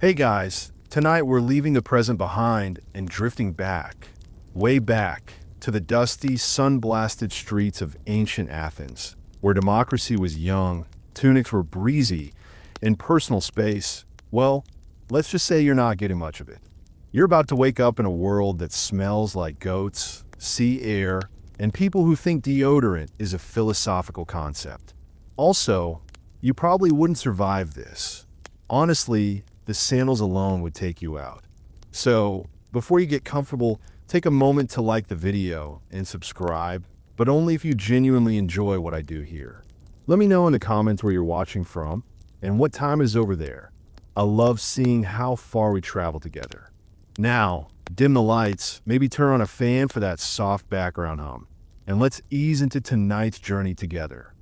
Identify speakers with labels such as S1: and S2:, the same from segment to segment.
S1: Hey guys, tonight we're leaving the present behind and drifting back, way back, to the dusty, sun-blasted streets of ancient Athens, where democracy was young, tunics were breezy, and personal space, well, let's just say you're not getting much of it. You're about to wake up in a world that smells like goats, sea air, and people who think deodorant is a philosophical concept. Also, you probably wouldn't survive this. Honestly, the sandals alone would take you out. So, before you get comfortable, take a moment to like the video and subscribe, but only if you genuinely enjoy what I do here. Let me know in the comments where you're watching from and what time is over there. I love seeing how far we travel together. Now, dim the lights, maybe turn on a fan for that soft background hum, and let's ease into tonight's journey together.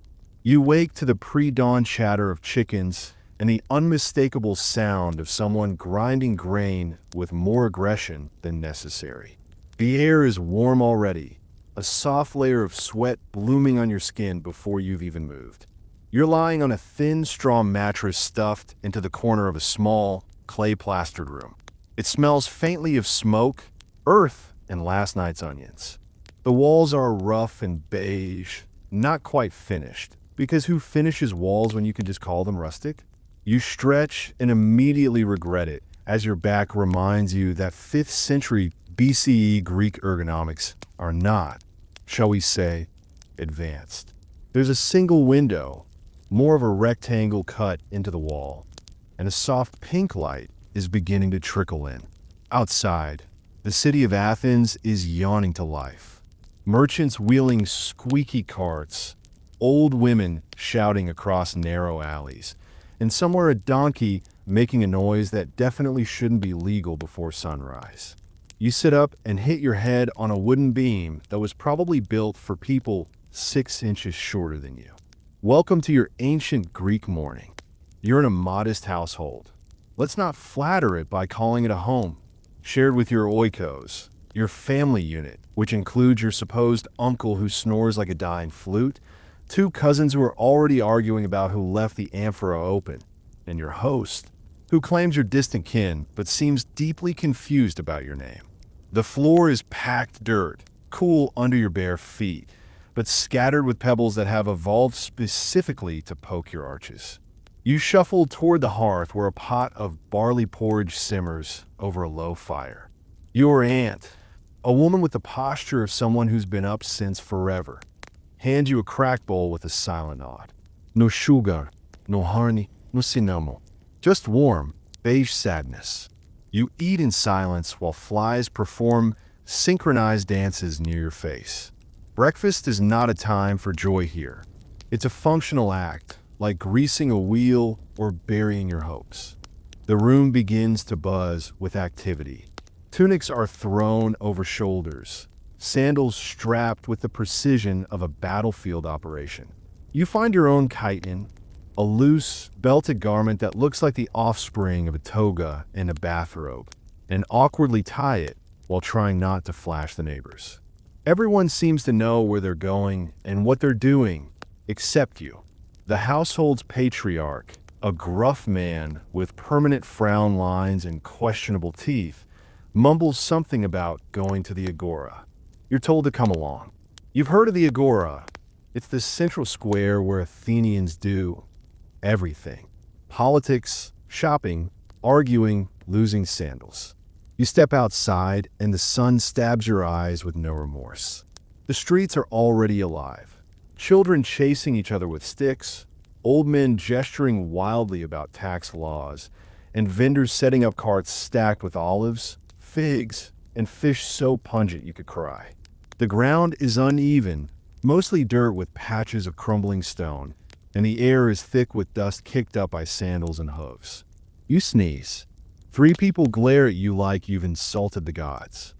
S1: You wake to the pre-dawn chatter of chickens and the unmistakable sound of someone grinding grain with more aggression than necessary. The air is warm already, a soft layer of sweat blooming on your skin before you've even moved. You're lying on a thin straw mattress stuffed into the corner of a small, clay-plastered room. It smells faintly of smoke, earth, and last night's onions. The walls are rough and beige, not quite finished, because who finishes walls when you can just call them rustic? You stretch and immediately regret it as your back reminds you that 5th century BCE Greek ergonomics are not, shall we say, advanced. There's a single window, more of a rectangle cut into the wall, and a soft pink light is beginning to trickle in. Outside, the city of Athens is yawning to life. Merchants wheeling squeaky carts, old women shouting across narrow alleys, and somewhere a donkey making a noise that definitely shouldn't be legal before sunrise. You sit up and hit your head on a wooden beam that was probably built for people 6 inches shorter than you. Welcome to your ancient Greek morning. You're in a modest household. Let's not flatter it by calling it a home. Shared with your oikos, your family unit, which includes your supposed uncle who snores like a dying flute, 2 cousins who are already arguing about who left the amphora open, and your host, who claims you're distant kin but seems deeply confused about your name. The floor is packed dirt, cool under your bare feet, but scattered with pebbles that have evolved specifically to poke your arches. You shuffle toward the hearth where a pot of barley porridge simmers over a low fire. Your aunt, a woman with the posture of someone who's been up since forever, hands you a crack bowl with a silent nod. No sugar, no honey, no cinnamon. Just warm, beige sadness. You eat in silence while flies perform synchronized dances near your face. Breakfast is not a time for joy here. It's a functional act, like greasing a wheel or burying your hopes. The room begins to buzz with activity. Tunics are thrown over shoulders, sandals strapped with the precision of a battlefield operation. You find your own chiton, a loose, belted garment that looks like the offspring of a toga and a bathrobe, and awkwardly tie it while trying not to flash the neighbors. Everyone seems to know where they're going and what they're doing, except you. The household's patriarch, a gruff man with permanent frown lines and questionable teeth, mumbles something about going to the Agora. You're told to come along. You've heard of the Agora. It's the central square where Athenians do everything. Politics, shopping, arguing, losing sandals. You step outside and the sun stabs your eyes with no remorse. The streets are already alive. Children chasing each other with sticks, old men gesturing wildly about tax laws, and vendors setting up carts stacked with olives, figs, and fish so pungent you could cry. The ground is uneven, mostly dirt with patches of crumbling stone, and the air is thick with dust kicked up by sandals and hooves. You sneeze. 3 people glare at you like you've insulted the gods.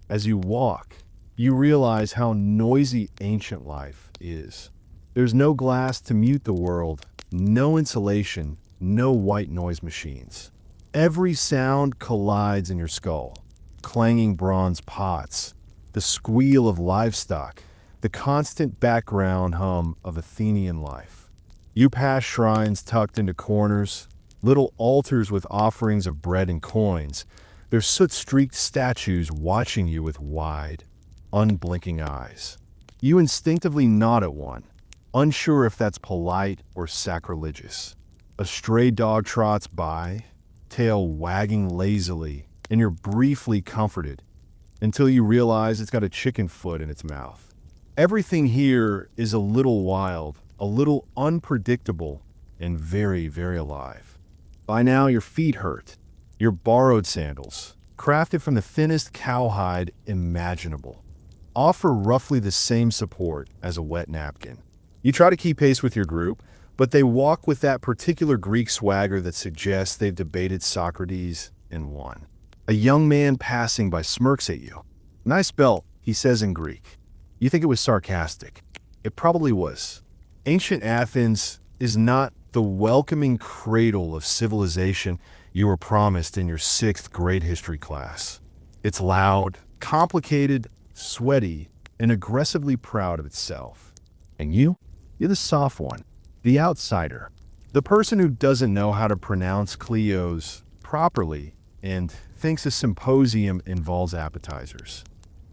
S1: As you walk, you realize how noisy ancient life is. There's no glass to mute the world, no insulation, no white noise machines. Every sound collides in your skull. Clanging bronze pots, the squeal of livestock, the constant background hum of Athenian life. You pass shrines tucked into corners, Little altars with offerings of bread and coins, their soot-streaked statues watching you with wide, unblinking eyes. You instinctively nod at one, unsure if that's polite or sacrilegious. A stray dog trots by, tail wagging lazily, and you're briefly comforted until you realize it's got a chicken foot in its mouth. Everything here is a little wild, a little unpredictable, and very, very alive. By now, your feet hurt. Your borrowed sandals, crafted from the thinnest cowhide imaginable, offer roughly the same support as a wet napkin. You try to keep pace with your group, but they walk with that particular Greek swagger that suggests they've debated Socrates and won. A young man passing by smirks at you. "Nice belt," he says in Greek. You think it was sarcastic. It probably was. Ancient Athens is not the welcoming cradle of civilization you were promised in your 6th grade history class. It's loud, complicated, sweaty, and aggressively proud of itself. And you're the soft one, the outsider, the person who doesn't know how to pronounce Cleos properly and thinks a symposium involves appetizers.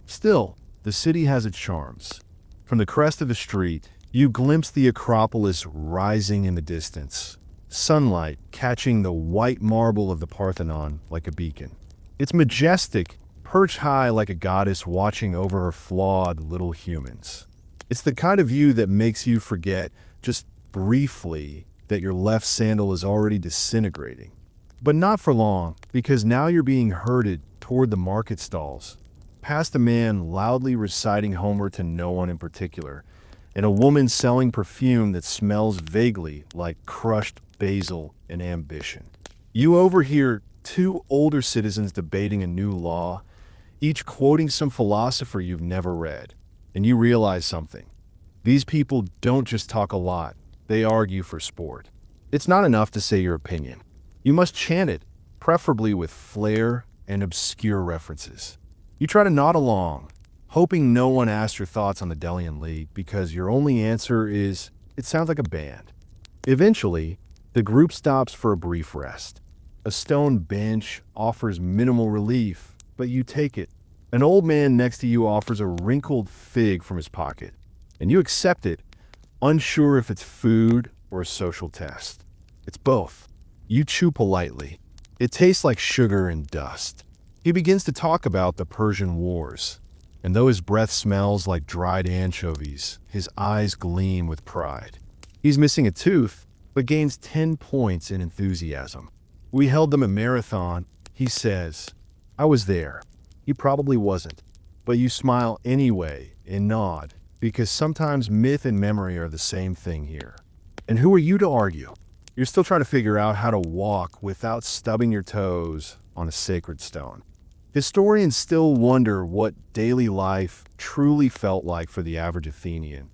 S1: Still, the city has its charms. From the crest of the street, you glimpse the Acropolis rising in the distance, sunlight catching the white marble of the Parthenon like a beacon. It's majestic, perched high like a goddess watching over her flawed little humans. It's the kind of view that makes you forget, just briefly, that your left sandal is already disintegrating. But not for long, because now you're being herded toward the market stalls, past a man loudly reciting Homer to no one in particular, and a woman selling perfume that smells vaguely like crushed basil and ambition. You overhear 2 older citizens debating a new law, each quoting some philosopher you've never read, and you realize something. These people don't just talk a lot, they argue for sport. It's not enough to say your opinion. You must chant it, preferably with flair and obscure references. You try to nod along, hoping no one asks your thoughts on the Delian League because your only answer is, it sounds like a band. Eventually, the group stops for a brief rest. A stone bench offers minimal relief, but you take it. An old man next to you offers a wrinkled fig from his pocket, and you accept it, unsure if it's food or a social test. It's both. You chew politely. It tastes like sugar and dust. He begins to talk about the Persian Wars, and though his breath smells like dried anchovies, his eyes gleam with pride. He's missing a tooth, but gains 10 points in enthusiasm. "We held them a marathon," he says. "I was there." He probably wasn't, but you smile anyway and nod, because sometimes myth and memory are the same thing here. And who are you to argue? You're still trying to figure out how to walk without stubbing your toes on a sacred stone. Historians still wonder what daily life truly felt like for the average Athenian.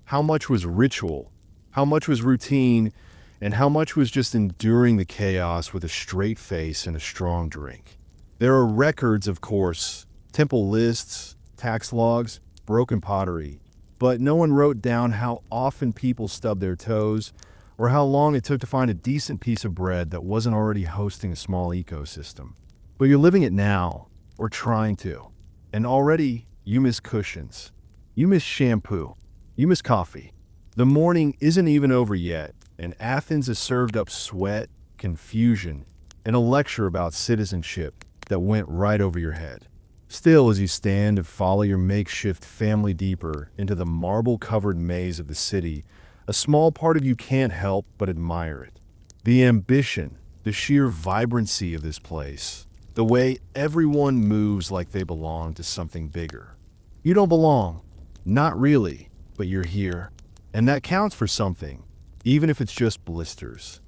S1: How much was ritual, how much was routine, and how much was just enduring the chaos with a straight face and a strong drink. There are records, of course, temple lists, tax logs, broken pottery, but no one wrote down how often people stubbed their toes or how long it took to find a decent piece of bread that wasn't already hosting a small ecosystem. But you're living it now, or trying to, and already you miss cushions. You miss shampoo. You miss coffee. The morning isn't even over yet, and Athens has served up sweat, confusion, and a lecture about citizenship that went right over your head. Still, as you stand and follow your makeshift family deeper into the marble-covered maze of the city, a small part of you can't help but admire it. The ambition, the sheer vibrancy of this place, the way everyone moves like they belong to something bigger. You don't belong. Not really, but you're here. And that counts for something, even if it's just blisters.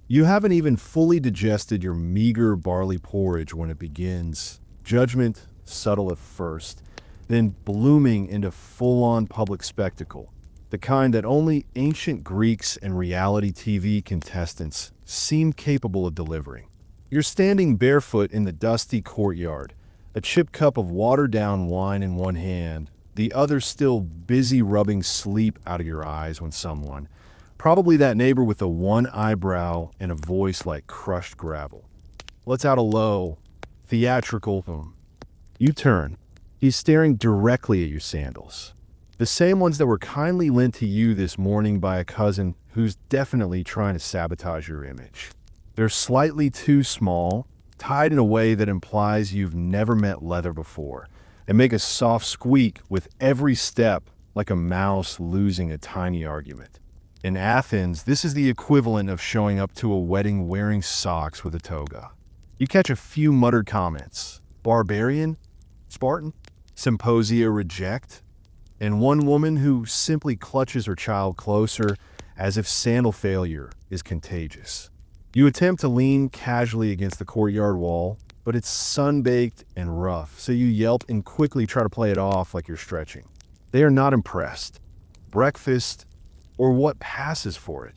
S1: You haven't even fully digested your meager barley porridge when it begins. Judgment, subtle at first, then blooming into full-on public spectacle. The kind that only ancient Greeks and reality TV contestants seemed capable of delivering. You're standing barefoot in the dusty courtyard, a chipped cup of watered-down wine in one hand, the other still busy rubbing sleep out of your eyes when someone, Probably that neighbor with the one eyebrow and a voice like crushed gravel. Lets out a low, theatrical boom. You turn. He's staring directly at your sandals. The same ones that were kindly lent to you this morning by a cousin who's definitely trying to sabotage your image. They're slightly too small, tied in a way that implies you've never met leather before, and make a soft squeak with every step like a mouse losing a tiny argument. In Athens, this is the equivalent of showing up to a wedding wearing socks with a toga. You catch a few muttered comments. Barbarian? Spartan? Symposia reject? And one woman who simply clutches her child closer as if sandal failure is contagious. You attempt to lean casually against the courtyard wall, but it's sun-baked and rough, so you yelp and quickly try to play it off like you're stretching. They are not impressed. Breakfast, or what passes for it,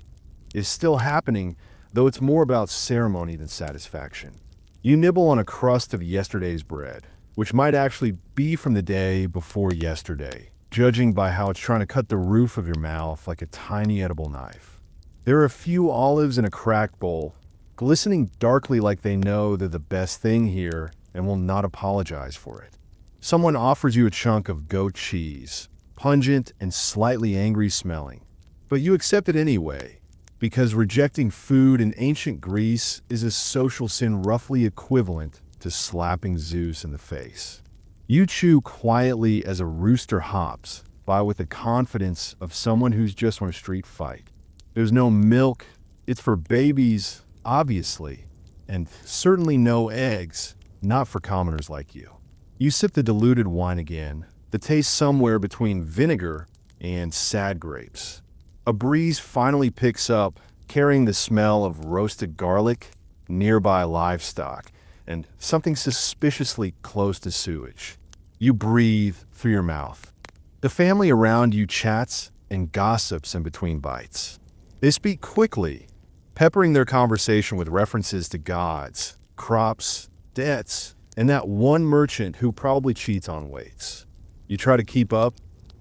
S1: is still happening, though it's more about ceremony than satisfaction. You nibble on a crust of yesterday's bread, which might actually be from the day before yesterday, judging by how it's trying to cut the roof of your mouth like a tiny edible knife. There are a few olives in a cracked bowl, glistening darkly like they know they're the best thing here and will not apologize for it. Someone offers you a chunk of goat cheese, pungent and slightly angry smelling, but you accept it anyway, because rejecting food in ancient Greece is a social sin roughly equivalent to slapping Zeus in the face. You chew quietly as a rooster hops by with the confidence of someone who's just won a street fight. There's no milk, it's for babies, obviously, and certainly no eggs, not for commoners like you. You sip the diluted wine again, the taste somewhere between vinegar and sad grapes. A breeze finally picks up, carrying the smell of roasted garlic, nearby livestock, and something suspiciously close to sewage. You breathe through your mouth. The family around you chats and gossips in between bites. They speak quickly, peppering their conversation with references to gods, crops, debts, and that one merchant who probably cheats on weights. You try to keep up,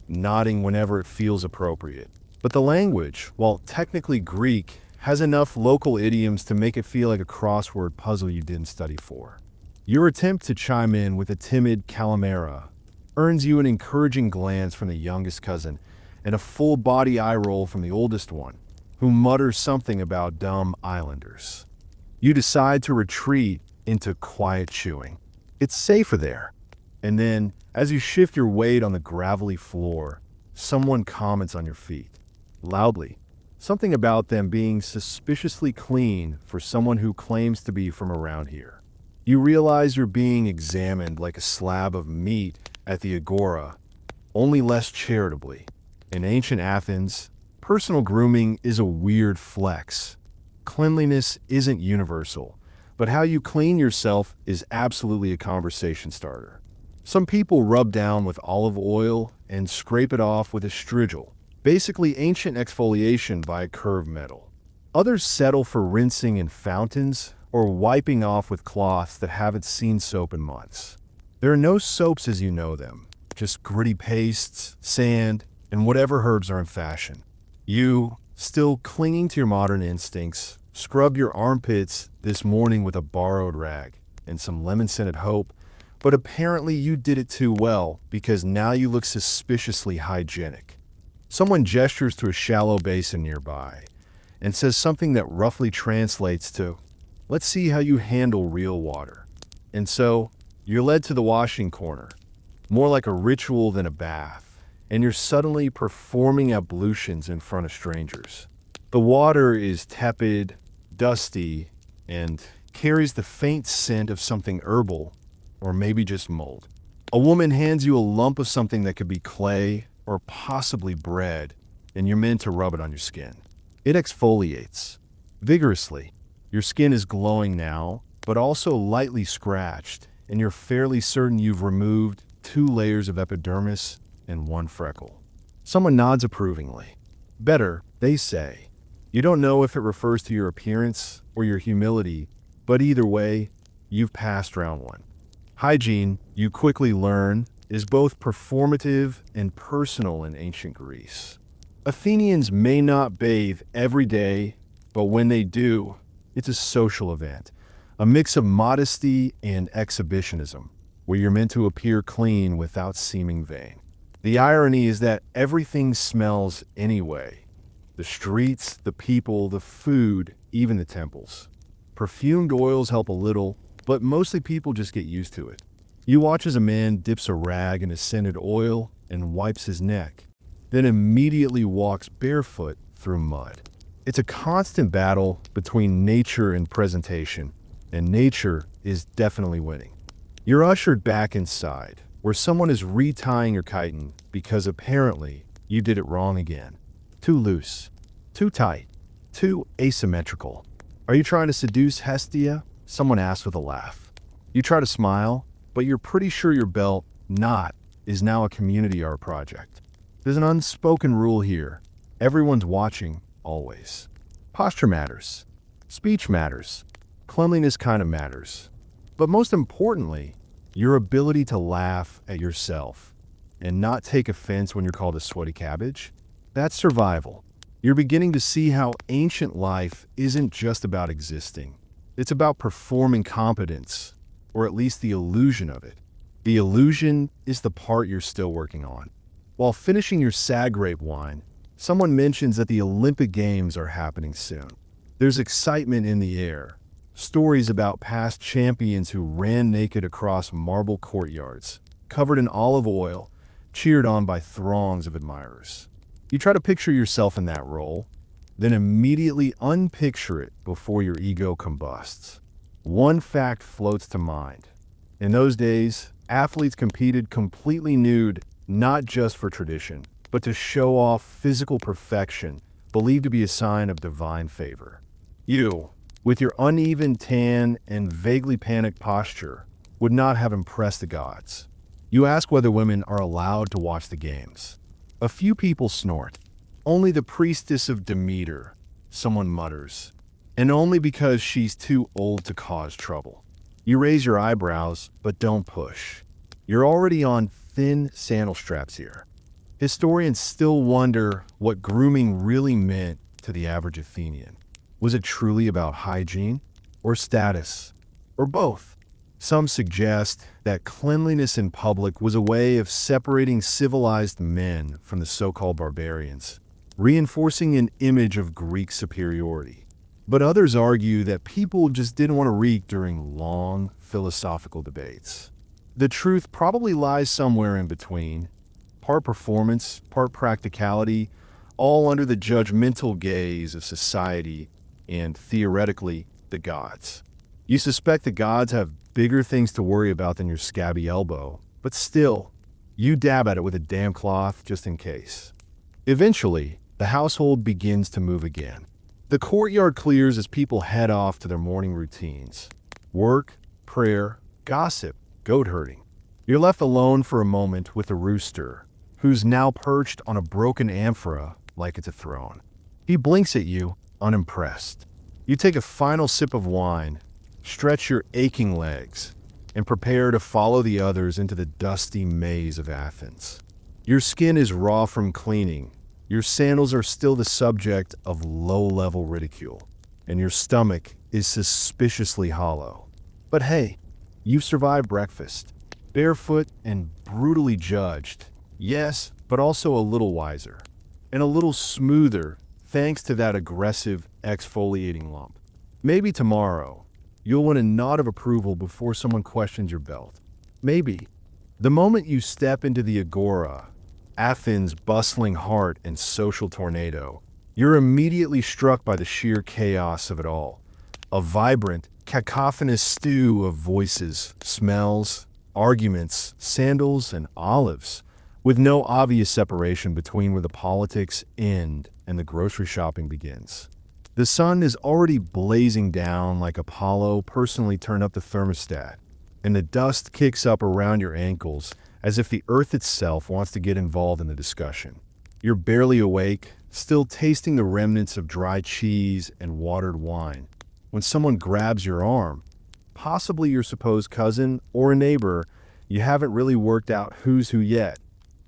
S1: nodding whenever it feels appropriate. But the language, while technically Greek, has enough local idioms to make it feel like a crossword puzzle you didn't study for. Your attempt to chime in with a timid calamera earns you an encouraging glance from the youngest cousin and a full-body eye roll from the oldest one, who mutters something about dumb islanders. You decide to retreat into quiet chewing. It's safer there. And then, as you shift your weight on the gravelly floor, someone comments on your feet, loudly. Something about them being suspiciously clean for someone who claims to be from around here. You realize you're being examined like a slab of meat at the Agora, only less charitably. In ancient Athens, personal grooming is a weird flex. Cleanliness isn't universal, but how you clean yourself is absolutely a conversation starter. Some people rub down with olive oil and scrape it off with a strigil, basically ancient exfoliation by curved metal. Others settle for rinsing in fountains or wiping off with cloths that haven't seen soap in months. There are no soaps as you know them, just gritty pastes, sand, and whatever herbs are in fashion. You, still clinging to your modern instincts, scrub your armpits this morning with a borrowed rag and some lemon-scented hope, but apparently you did it too well because now you look suspiciously hygienic. Someone gestures to a shallow basin nearby and says something that roughly translates to, "Let's see how you handle real water." And so, you're led to the washing corner, more like a ritual than a bath, and you're suddenly performing ablutions in front of strangers. The water is tepid, dusty, and carries the faint scent of something herbal, or maybe just mold. A woman hands you a lump of something that could be clay or possibly bread, and you're meant to rub it on your skin. It exfoliates vigorously. Your skin is glowing now, but also lightly scratched, and you're fairly certain you've removed 2 layers of epidermis and 1 freckle. Someone nods approvingly. Better, they say. You don't know if it refers to your appearance or your humility, but either way, you've passed round 1. Hygiene, you quickly learn, is both performative and personal in ancient Greece. Athenians may not bathe every day, but when they do, it's a social event, a mix of modesty and exhibitionism, where you're meant to appear clean without seeming vain. The irony is that everything smells anyway. The streets, the people, the food, even the temples. Perfumed oils help a little, but mostly people just get used to it. You watch as a man dips a rag in a scented oil and wipes his neck, then immediately walks barefoot through mud. It's a constant battle between nature and presentation, and nature is definitely winning. You're ushered back inside, where someone is retying your chitin because apparently you did it wrong again. Too loose, too tight, too asymmetrical. Are you trying to seduce Hestia? Someone asks with a laugh. You try to smile, but you're pretty sure your belt knot is now a community art project. There's an unspoken rule here. Everyone's watching, always. Posture matters. Speech matters. Cleanliness kind of matters. But most importantly, your ability to laugh at yourself and not take offense when you're called a sweaty cabbage, that's survival. You're beginning to see how ancient life isn't just about existing. It's about performing competence, or at least the illusion of it. The illusion is the part you're still working on. While finishing your sag grape wine, someone mentions that the Olympic Games are happening soon. There's excitement in the air. Stories about past champions who ran naked across marble courtyards, covered in olive oil, cheered on by throngs of admirers. You try to picture yourself in that role, then immediately unpicture it before your ego combusts. One fact floats to mind. In those days, athletes competed completely nude, not just for tradition, but to show off physical perfection, believed to be a sign of divine favor. You, with your uneven tan and vaguely panicked posture, would not have impressed the gods. You ask whether women are allowed to watch the games. A few people snort. Only the priestess of Demeter, someone mutters, and only because she's too old to cause trouble. You raise your eyebrows, but don't push. You're already on thin sandal straps here. Historians still wonder what grooming really meant to the average Athenian. Was it truly about hygiene, or status, or both? Some suggest that cleanliness in public was a way of separating civilized men from the so-called barbarians, reinforcing an image of Greek superiority. But others argue that people just didn't want to reek during long philosophical debates. The truth probably lies somewhere in between, part performance, part practicality, all under the judgmental gaze of society and, theoretically, the gods. You suspect the gods have bigger things to worry about than your scabby elbow, but still, you dab at it with a damn cloth just in case. Eventually, the household begins to move again. The courtyard clears as people head off to their morning routines. Work, prayer, gossip, goat herding. You're left alone for a moment with the rooster, who's now perched on a broken amphora like it's a throne. He blinks at you, unimpressed. You take a final sip of wine, stretch your aching legs, and prepare to follow the others into the dusty maze of Athens. Your skin is raw from cleaning, your sandals are still the subject of low-level ridicule, and your stomach is suspiciously hollow. But hey, you've survived breakfast, barefoot and brutally judged. Yes, but also a little wiser, and a little smoother thanks to that aggressive exfoliating lump. Maybe tomorrow, you'll win a nod of approval before someone questions your belt. Maybe. The moment you step into the Agora, Athens' bustling heart and social tornado, you're immediately struck by the sheer chaos of it all. A vibrant, cacophonous stew of voices, smells, arguments, sandals, and olives, with no obvious separation between where the politics end and the grocery shopping begins. The sun is already blazing down like Apollo personally turned up the thermostat, and the dust kicks up around your ankles as if the earth itself wants to get involved in the discussion. You're barely awake, still tasting the remnants of dry cheese and watered wine, when someone grabs your arm, possibly your supposed cousin or a neighbor you haven't really worked out who's who yet,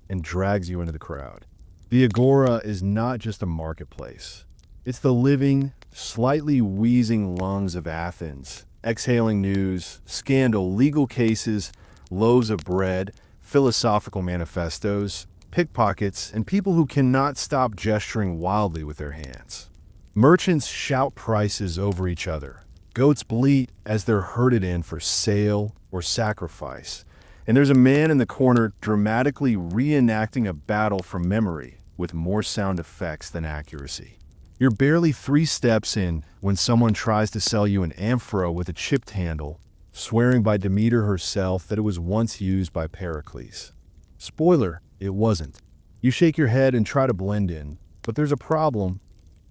S1: and drags you into the crowd. The Agora is not just a marketplace. It's the living, slightly wheezing lungs of Athens, exhaling news, scandal, legal cases, loaves of bread, philosophical manifestos, pickpockets, and people who cannot stop gesturing wildly with their hands. Merchants shout prices over each other. Goats bleat as they're herded in for sale or sacrifice. And there's a man in the corner dramatically reenacting a battle from memory with more sound effects than accuracy. You're barely 3 steps in when someone tries to sell you an amphora with a chipped handle, swearing by Demeter herself that it was once used by Pericles. Spoiler, it wasn't. You shake your head and try to blend in, but there's a problem.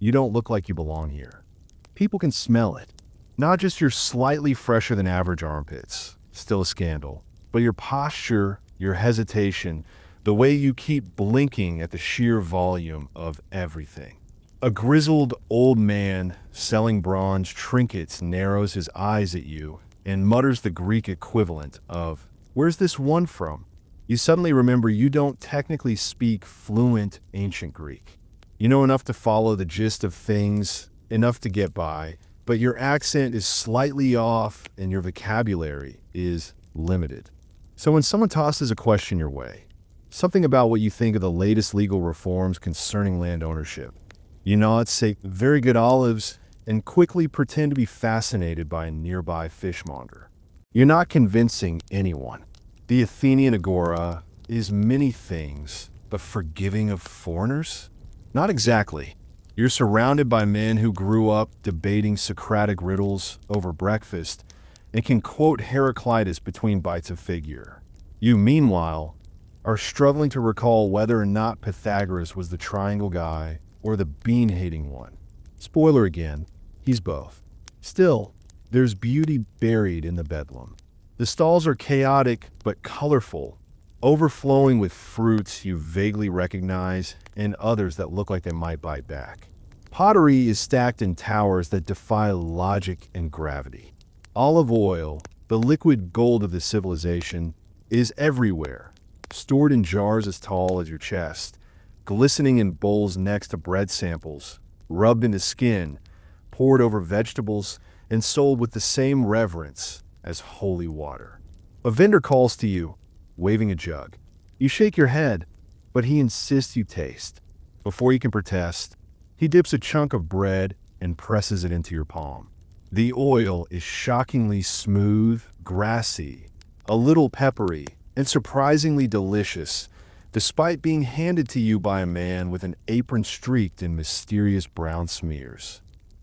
S1: You don't look like you belong here. People can smell it. Not just your slightly fresher than average armpits, still a scandal, but your posture, your hesitation, the way you keep blinking at the sheer volume of everything. A grizzled old man selling bronze trinkets narrows his eyes at you and mutters the Greek equivalent of, "Where's this one from?" You suddenly remember you don't technically speak fluent ancient Greek. You know enough to follow the gist of things, enough to get by, but your accent is slightly off and your vocabulary is limited. So when someone tosses a question your way, something about what you think of the latest legal reforms concerning land ownership, you nod, say, "Very good olives," and quickly pretend to be fascinated by a nearby fishmonger. You're not convincing anyone. The Athenian Agora is many things, but forgiving of foreigners? Not exactly. You're surrounded by men who grew up debating Socratic riddles over breakfast and can quote Heraclitus between bites of figure. You, meanwhile, are struggling to recall whether or not Pythagoras was the triangle guy or the bean-hating one. Spoiler again, he's both. Still, there's beauty buried in the bedlam. The stalls are chaotic but colorful, overflowing with fruits you vaguely recognize and others that look like they might bite back. Pottery is stacked in towers that defy logic and gravity. Olive oil, the liquid gold of the civilization, is everywhere, stored in jars as tall as your chest, glistening in bowls next to bread samples, rubbed into skin, poured over vegetables, and sold with the same reverence as holy water. A vendor calls to you, waving a jug. You shake your head, but he insists you taste. Before you can protest, he dips a chunk of bread and presses it into your palm. The oil is shockingly smooth, grassy, a little peppery, and surprisingly delicious, despite being handed to you by a man with an apron streaked in mysterious brown smears.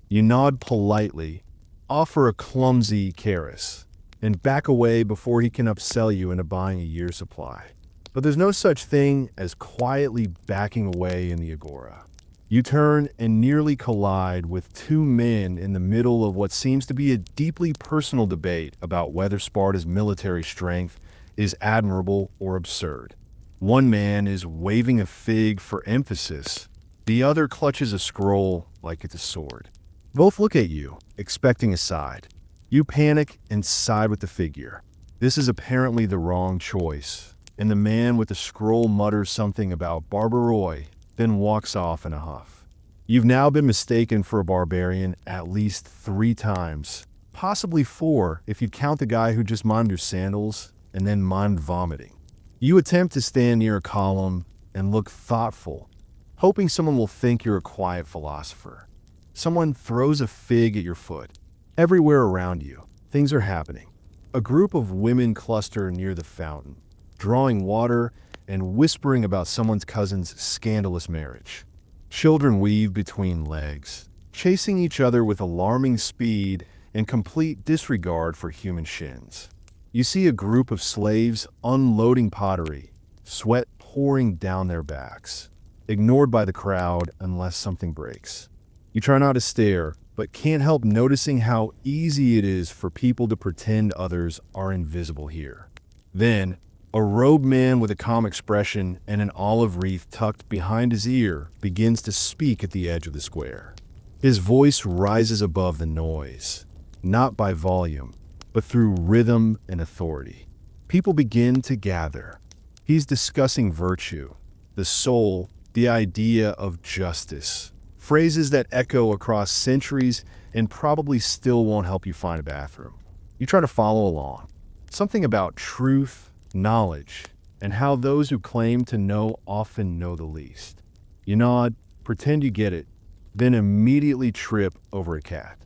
S1: You nod politely, offer a clumsy charis, and back away before he can upsell you into buying a year's supply. But there's no such thing as quietly backing away in the Agora. You turn and nearly collide with 2 men in the middle of what seems to be a deeply personal debate about whether Sparta's military strength is admirable or absurd. One man is waving a fig for emphasis. The other clutches a scroll like it's a sword. Both look at you, expecting a side. You panic and side with the figure. This is apparently the wrong choice, and the man with the scroll mutters something about barbaroi, then walks off in a huff. You've now been mistaken for a barbarian at least 3 times, possibly 4 if you count the guy who just mimed your sandals and then mimed vomiting. You attempt to stand near a column and look thoughtful, hoping someone will think you're a quiet philosopher. Someone throws a fig at your foot. Everywhere around you, things are happening. A group of women cluster near the fountain, drawing water and whispering about someone's cousin's scandalous marriage. Children weave between legs, chasing each other with alarming speed and complete disregard for human shins. You see a group of slaves unloading pottery, sweat pouring down their backs, ignored by the crowd unless something breaks. You try not to stare, but can't help noticing how easy it is for people to pretend others are invisible here. Then, a robed man with a calm expression and an olive wreath tucked behind his ear begins to speak at the edge of the square. His voice rises above the noise, not by volume, but through rhythm and authority. People begin to gather. He's discussing virtue, the soul, the idea of justice. Phrases that echo across centuries and probably still won't help you find a bathroom. You try to follow along. Something about truth, knowledge, and how those who claim to know often know the least. You nod, pretend you get it, then immediately trip over a cat.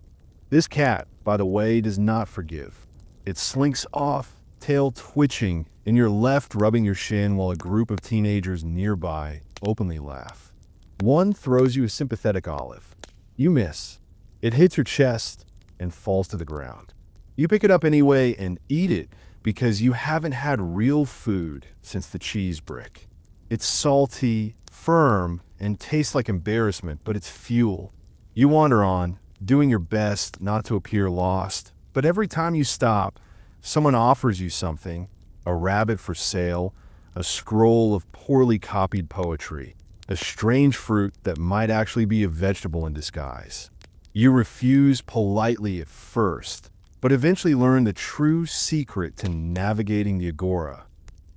S1: This cat, by the way, does not forgive. It slinks off, tail twitching, and you're left rubbing your shin while a group of teenagers nearby openly laugh. One throws you a sympathetic olive. You miss. It hits your chest and falls to the ground. You pick it up anyway and eat it because you haven't had real food since the cheese brick. It's salty, firm, and tastes like embarrassment, but it's fuel. You wander on, doing your best not to appear lost, but every time you stop, someone offers you something, a rabbit for sale, a scroll of poorly copied poetry, a strange fruit that might actually be a vegetable in disguise. You refuse politely at first, but eventually learn the true secret to navigating the Agora.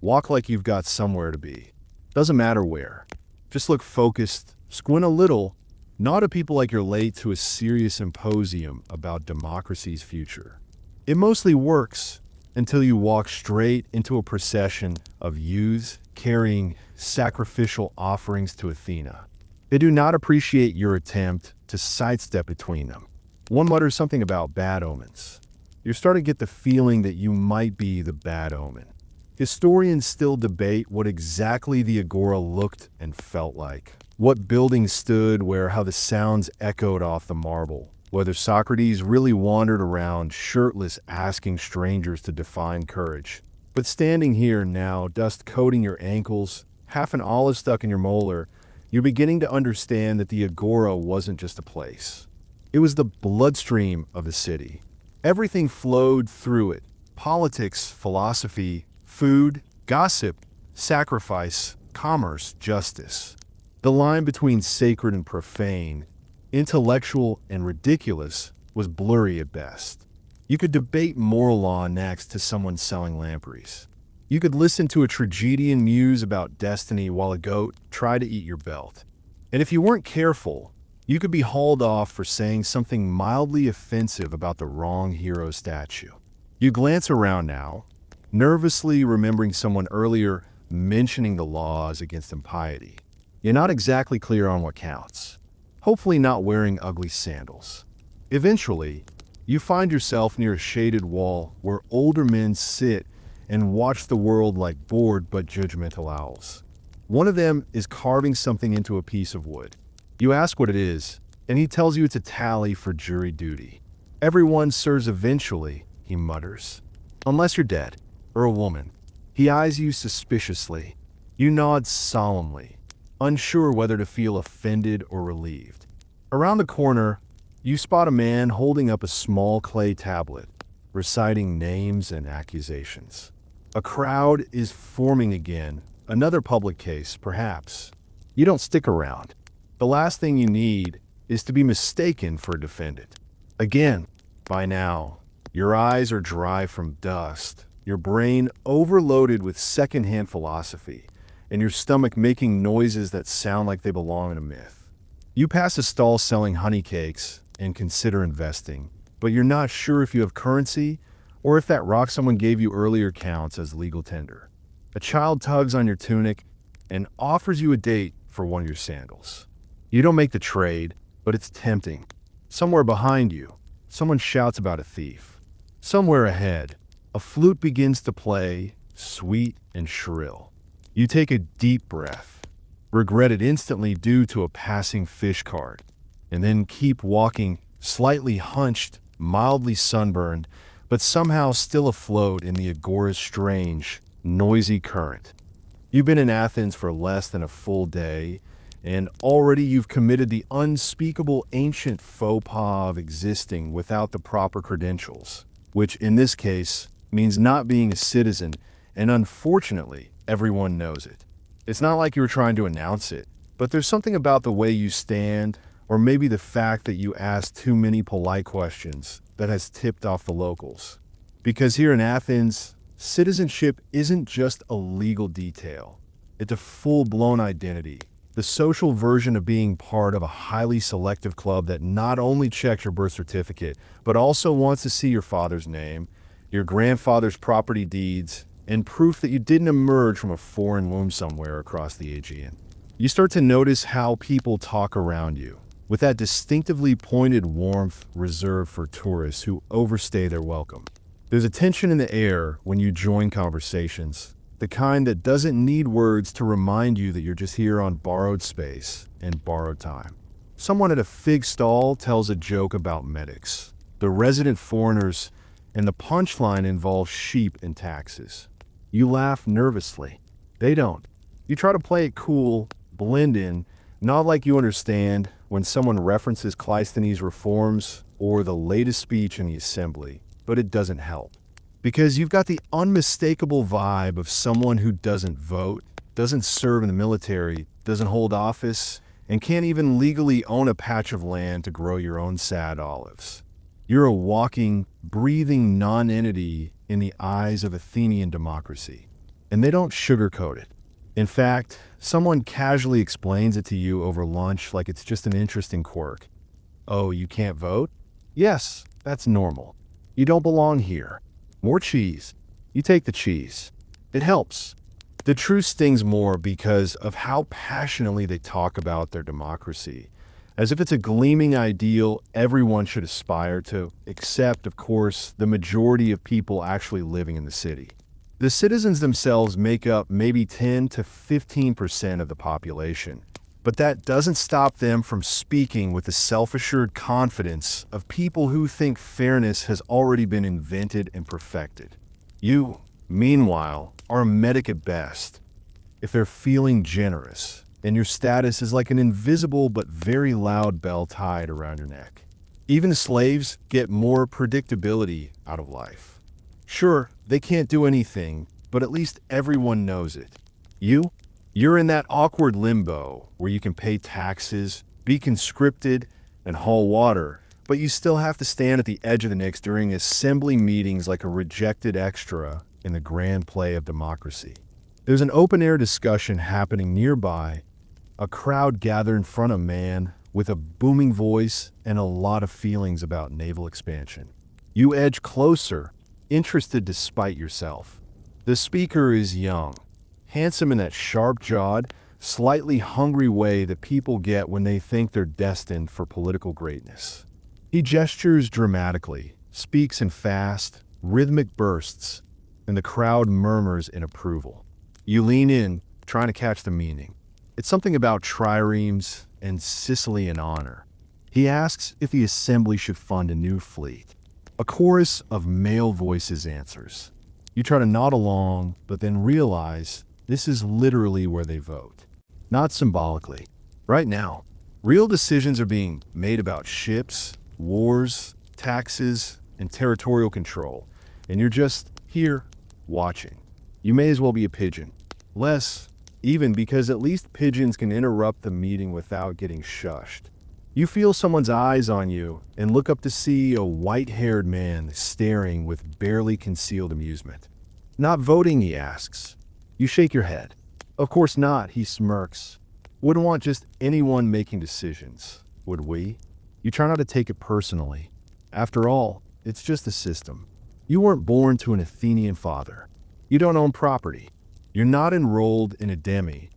S1: Walk like you've got somewhere to be. Doesn't matter where. Just look focused, squint a little, nod at people like you're late to a serious symposium about democracy's future. It mostly works until you walk straight into a procession of youths carrying sacrificial offerings to Athena. They do not appreciate your attempt to sidestep between them. One mutters something about bad omens. You're starting to get the feeling that you might be the bad omen. Historians still debate what exactly the Agora looked and felt like. What buildings stood where, how the sounds echoed off the marble. Whether Socrates really wandered around shirtless asking strangers to define courage. But standing here now, dust coating your ankles, half an olive stuck in your molar, you're beginning to understand that the Agora wasn't just a place. It was the bloodstream of the city. Everything flowed through it. Politics, philosophy, food, gossip, sacrifice, commerce, justice. The line between sacred and profane, intellectual and ridiculous, was blurry at best. You could debate moral law next to someone selling lampreys. You could listen to a tragedian muse about destiny while a goat tried to eat your belt. And if you weren't careful, you could be hauled off for saying something mildly offensive about the wrong hero statue. You glance around now, nervously remembering someone earlier mentioning the laws against impiety. You're not exactly clear on what counts. Hopefully not wearing ugly sandals. Eventually, you find yourself near a shaded wall where older men sit and watch the world like bored but judgmental owls. One of them is carving something into a piece of wood. You ask what it is, and he tells you it's a tally for jury duty. Everyone serves eventually, he mutters. Unless you're dead, or a woman. He eyes you suspiciously. You nod solemnly, unsure whether to feel offended or relieved. Around the corner, you spot a man holding up a small clay tablet, reciting names and accusations. A crowd is forming again, another public case, perhaps. You don't stick around. The last thing you need is to be mistaken for a defendant. Again, by now, your eyes are dry from dust, your brain overloaded with secondhand philosophy, and your stomach making noises that sound like they belong in a myth. You pass a stall selling honey cakes and consider investing, but you're not sure if you have currency or if that rock someone gave you earlier counts as legal tender. A child tugs on your tunic and offers you a date for one of your sandals. You don't make the trade, but it's tempting. Somewhere behind you, someone shouts about a thief. Somewhere ahead, a flute begins to play, sweet and shrill. You take a deep breath, regret it instantly due to a passing fish cart, and then keep walking, slightly hunched, mildly sunburned, but somehow still afloat in the Agora's strange, noisy current. You've been in Athens for less than a full day, and already you've committed the unspeakable ancient faux pas of existing without the proper credentials, which in this case means not being a citizen, and unfortunately, everyone knows it. It's not like you were trying to announce it, but there's something about the way you stand, or maybe the fact that you ask too many polite questions, that has tipped off the locals. Because here in Athens, citizenship isn't just a legal detail. It's a full-blown identity, the social version of being part of a highly selective club that not only checks your birth certificate, but also wants to see your father's name, your grandfather's property deeds, and proof that you didn't emerge from a foreign womb somewhere across the Aegean. You start to notice how people talk around you, with that distinctively pointed warmth reserved for tourists who overstay their welcome. There's a tension in the air when you join conversations, the kind that doesn't need words to remind you that you're just here on borrowed space and borrowed time. Someone at a fig stall tells a joke about medics, the resident foreigners, and the punchline involves sheep and taxes. You laugh nervously. They don't. You try to play it cool, blend in, not like you understand when someone references Cleisthenes' reforms or the latest speech in the assembly, but it doesn't help. Because you've got the unmistakable vibe of someone who doesn't vote, doesn't serve in the military, doesn't hold office, and can't even legally own a patch of land to grow your own sad olives. You're a walking, breathing non-entity in the eyes of Athenian democracy, and they don't sugarcoat it. In fact, someone casually explains it to you over lunch like it's just an interesting quirk. Oh, you can't vote? Yes, that's normal. You don't belong here. More cheese. You take the cheese. It helps. The truth stings more because of how passionately they talk about their democracy, as if it's a gleaming ideal everyone should aspire to, except, of course, the majority of people actually living in the city. The citizens themselves make up maybe 10 to 15% of the population, but that doesn't stop them from speaking with the self-assured confidence of people who think fairness has already been invented and perfected. You, meanwhile, are a medic at best. If they're feeling generous, and your status is like an invisible but very loud bell tied around your neck. Even slaves get more predictability out of life. Sure, they can't do anything, but at least everyone knows it. You're in that awkward limbo where you can pay taxes, be conscripted, and haul water, but you still have to stand at the edge of the Knicks during assembly meetings like a rejected extra in the grand play of democracy. There's an open-air discussion happening nearby, a crowd gathered in front of a man with a booming voice and a lot of feelings about naval expansion. You edge closer, interested despite yourself. The speaker is young, handsome in that sharp-jawed, slightly hungry way that people get when they think they're destined for political greatness. He gestures dramatically, speaks in fast, rhythmic bursts, and the crowd murmurs in approval. You lean in, trying to catch the meaning. It's something about triremes and Sicilian honor. He asks if the assembly should fund a new fleet. A chorus of male voices answers. You try to nod along, but then realize this is literally where they vote. Not symbolically. Right now, real decisions are being made about ships, wars, taxes, and territorial control, and you're just here, watching. You may as well be a pigeon. Less, even because at least pigeons can interrupt the meeting without getting shushed. You feel someone's eyes on you and look up to see a white-haired man staring with barely concealed amusement. Not voting, he asks. You shake your head. Of course not, he smirks. Wouldn't want just anyone making decisions, would we? You try not to take it personally. After all, it's just a system. You weren't born to an Athenian father. You don't own property. You're not enrolled in a demi,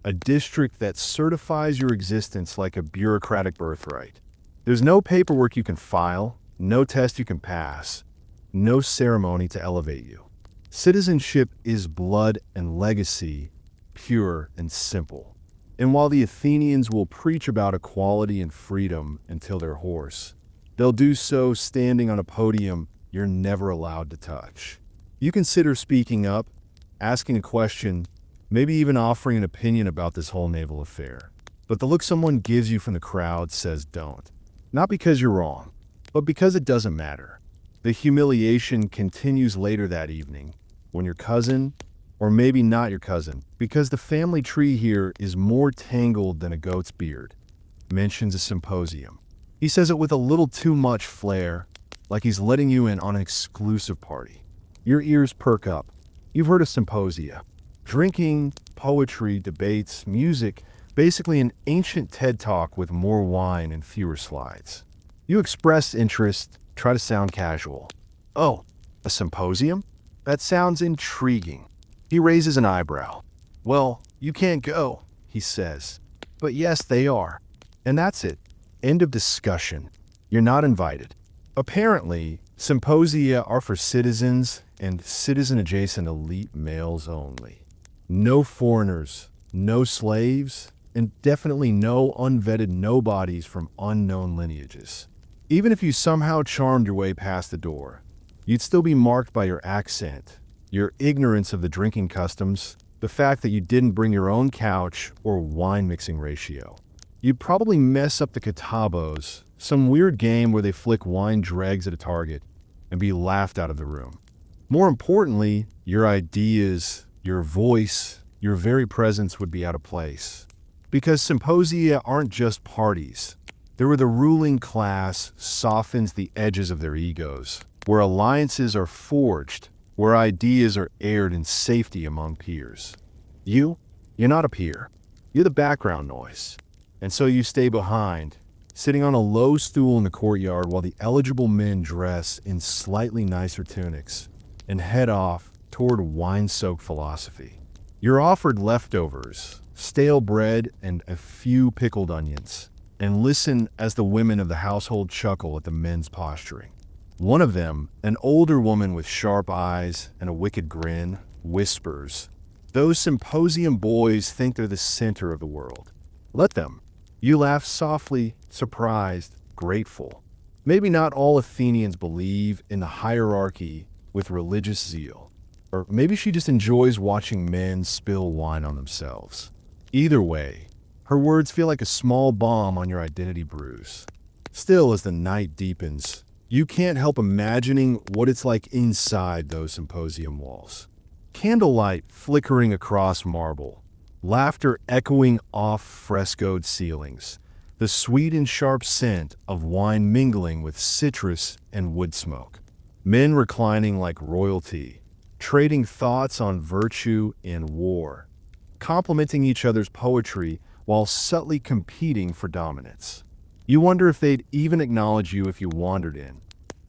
S1: a district that certifies your existence like a bureaucratic birthright. There's no paperwork you can file, no test you can pass, no ceremony to elevate you. Citizenship is blood and legacy, pure and simple. And while the Athenians will preach about equality and freedom until they're hoarse, they'll do so standing on a podium you're never allowed to touch. You consider speaking up, asking a question, maybe even offering an opinion about this whole naval affair. But the look someone gives you from the crowd says don't. Not because you're wrong, but because it doesn't matter. The humiliation continues later that evening, when your cousin, or maybe not your cousin, because the family tree here is more tangled than a goat's beard, mentions a symposium. He says it with a little too much flair, like he's letting you in on an exclusive party. Your ears perk up. You've heard of symposia. Drinking, poetry, debates, music, Basically an ancient TED Talk with more wine and fewer slides. You express interest, try to sound casual. Oh, a symposium? That sounds intriguing. He raises an eyebrow. Well, you can't go, he says. But yes, they are. And that's it. End of discussion. You're not invited. Apparently, symposia are for citizens and citizen-adjacent elite males only. No foreigners, no slaves, and definitely no unvetted nobodies from unknown lineages. Even if you somehow charmed your way past the door, you'd still be marked by your accent, your ignorance of the drinking customs, the fact that you didn't bring your own couch or wine mixing ratio. You'd probably mess up the catabos, some weird game where they flick wine dregs at a target, and be laughed out of the room. More importantly, your ideas, your voice, your very presence would be out of place. Because symposia aren't just parties. They're where the ruling class softens the edges of their egos, where alliances are forged, where ideas are aired in safety among peers. You're not a peer. You're the background noise. And so you stay behind, sitting on a low stool in the courtyard while the eligible men dress in slightly nicer tunics and head off toward wine-soaked philosophy. You're offered leftovers, stale bread, and a few pickled onions, and listen as the women of the household chuckle at the men's posturing. One of them, an older woman with sharp eyes and a wicked grin, whispers, "Those symposium boys think they're the center of the world. Let them." You laugh softly, surprised, grateful. Maybe not all Athenians believe in the hierarchy with religious zeal. Or maybe she just enjoys watching men spill wine on themselves. Either way, her words feel like a small balm on your identity bruise. Still, as the night deepens, you can't help imagining what it's like inside those symposium walls. Candlelight flickering across marble, laughter echoing off frescoed ceilings, the sweet and sharp scent of wine mingling with citrus and wood smoke. Men reclining like royalty, trading thoughts on virtue and war, complimenting each other's poetry while subtly competing for dominance. You wonder if they'd even acknowledge you if you wandered in,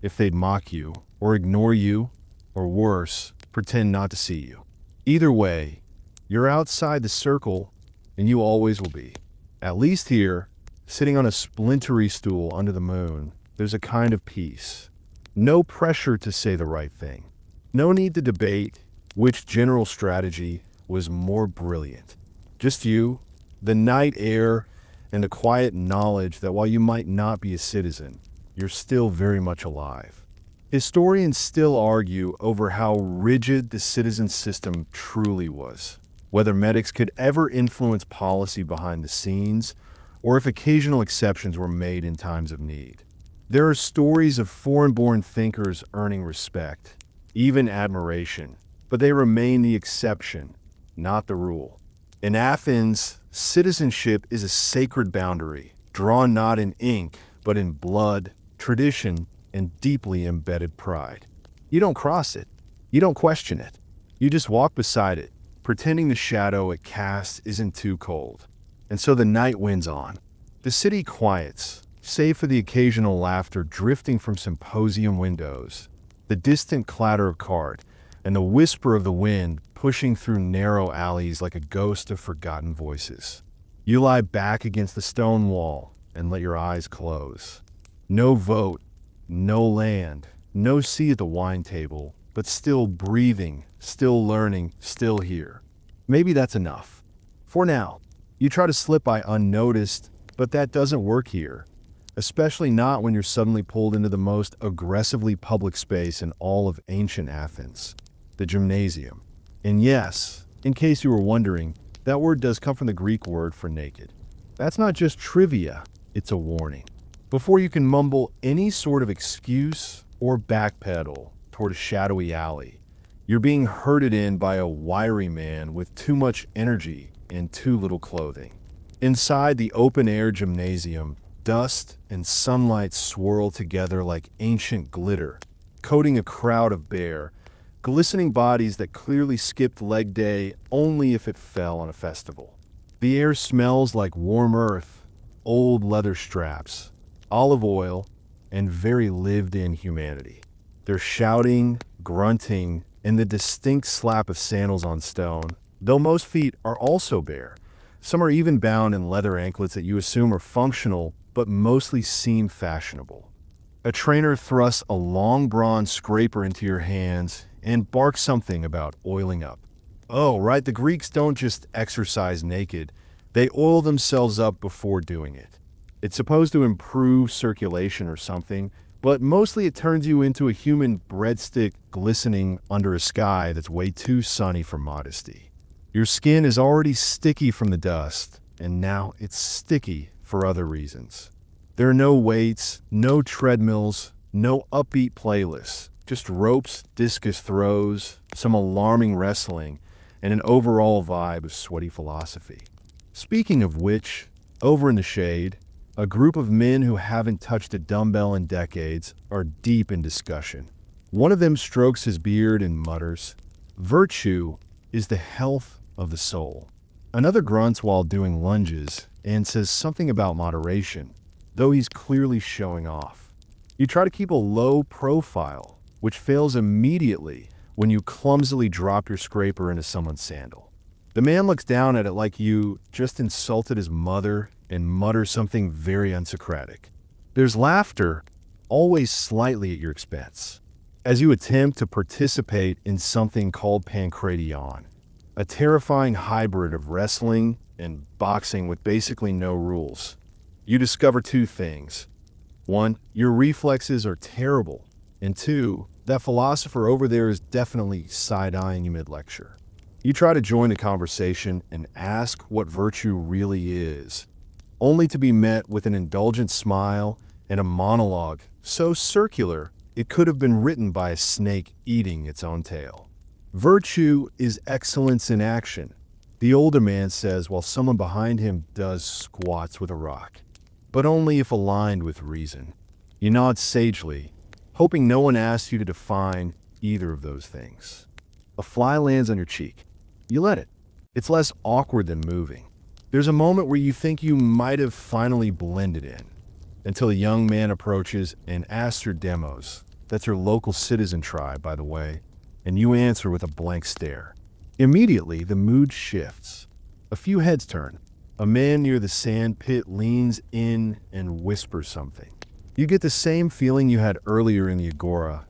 S1: if they'd mock you, or ignore you, or worse, pretend not to see you. Either way, you're outside the circle, and you always will be. At least here, sitting on a splintery stool under the moon, there's a kind of peace. No pressure to say the right thing. No need to debate which general strategy was more brilliant. Just you, the night air, and the quiet knowledge that while you might not be a citizen, you're still very much alive. Historians still argue over how rigid the citizen system truly was, whether medics could ever influence policy behind the scenes, or if occasional exceptions were made in times of need. There are stories of foreign-born thinkers earning respect, even admiration, but they remain the exception, not the rule. In Athens, citizenship is a sacred boundary, drawn not in ink, but in blood, tradition, and deeply embedded pride. You don't cross it. You don't question it. You just walk beside it, pretending the shadow it casts isn't too cold. And so the night winds on. The city quiets, save for the occasional laughter drifting from symposium windows, the distant clatter of cart, and the whisper of the wind pushing through narrow alleys like a ghost of forgotten voices. You lie back against the stone wall and let your eyes close. No vote, no land, no seat at the wine table, but still breathing, still learning, still here. Maybe that's enough. For now, you try to slip by unnoticed, but that doesn't work here. Especially not when you're suddenly pulled into the most aggressively public space in all of ancient Athens, the gymnasium. And yes, in case you were wondering, that word does come from the Greek word for naked. That's not just trivia, it's a warning. Before you can mumble any sort of excuse or backpedal toward a shadowy alley, you're being herded in by a wiry man with too much energy and too little clothing. Inside the open-air gymnasium, dust and sunlight swirl together like ancient glitter, coating a crowd of bare, glistening bodies that clearly skipped leg day only if it fell on a festival. The air smells like warm earth, old leather straps, olive oil, and very lived-in humanity. There's shouting, grunting, and the distinct slap of sandals on stone, though most feet are also bare. Some are even bound in leather anklets that you assume are functional, but mostly seem fashionable. A trainer thrusts a long bronze scraper into your hands and barks something about oiling up. Oh, right, the Greeks don't just exercise naked. They oil themselves up before doing it. It's supposed to improve circulation or something, but mostly it turns you into a human breadstick glistening under a sky that's way too sunny for modesty. Your skin is already sticky from the dust, and now it's sticky for other reasons. There are no weights, no treadmills, no upbeat playlists, just ropes, discus throws, some alarming wrestling, and an overall vibe of sweaty philosophy. Speaking of which, over in the shade, a group of men who haven't touched a dumbbell in decades are deep in discussion. One of them strokes his beard and mutters, "Virtue is the health of the soul." Another grunts while doing lunges and says something about moderation, though he's clearly showing off. You try to keep a low profile, which fails immediately when you clumsily drop your scraper into someone's sandal. The man looks down at it like you just insulted his mother and mutters something very unsocratic. There's laughter, always slightly at your expense, as you attempt to participate in something called pancration, a terrifying hybrid of wrestling and boxing with basically no rules. You discover two things. One, your reflexes are terrible, and two, that philosopher over there is definitely side-eyeing you mid-lecture. You try to join the conversation and ask what virtue really is, only to be met with an indulgent smile and a monologue so circular it could have been written by a snake eating its own tail. Virtue is excellence in action, the older man says while someone behind him does squats with a rock, but only if aligned with reason. You nod sagely, hoping no one asks you to define either of those things. A fly lands on your cheek. You let it. It's less awkward than moving. There's a moment where you think you might have finally blended in, until a young man approaches and asks your demos. That's your local citizen tribe, by the way, and you answer with a blank stare. Immediately, the mood shifts. A few heads turn. A man near the sand pit leans in and whispers something. You get the same feeling you had earlier in the Agora,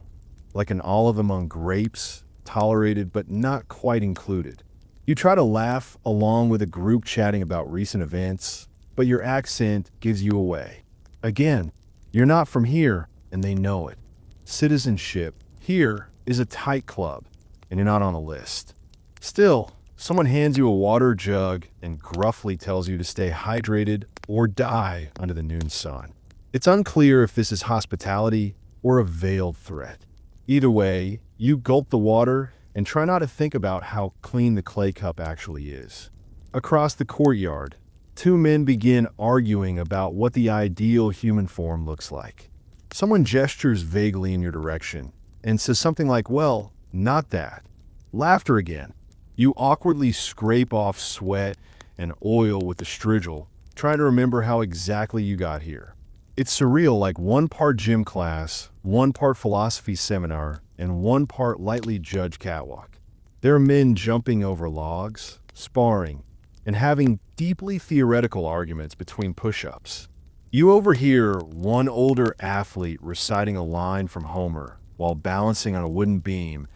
S1: like an olive among grapes, tolerated but not quite included. You try to laugh along with a group chatting about recent events, but your accent gives you away. Again, you're not from here, and they know it. Citizenship here is a tight club, and you're not on a list. Still, someone hands you a water jug and gruffly tells you to stay hydrated or die under the noon sun. It's unclear if this is hospitality or a veiled threat. Either way, you gulp the water and try not to think about how clean the clay cup actually is. Across the courtyard, two men begin arguing about what the ideal human form looks like. Someone gestures vaguely in your direction and says something like, "Well, not that." Laughter again. You awkwardly scrape off sweat and oil with the strigil, trying to remember how exactly you got here. It's surreal, like one part gym class, one part philosophy seminar, and one part lightly judged catwalk. There are men jumping over logs, sparring, and having deeply theoretical arguments between push-ups. You overhear one older athlete reciting a line from Homer while balancing on a wooden beam,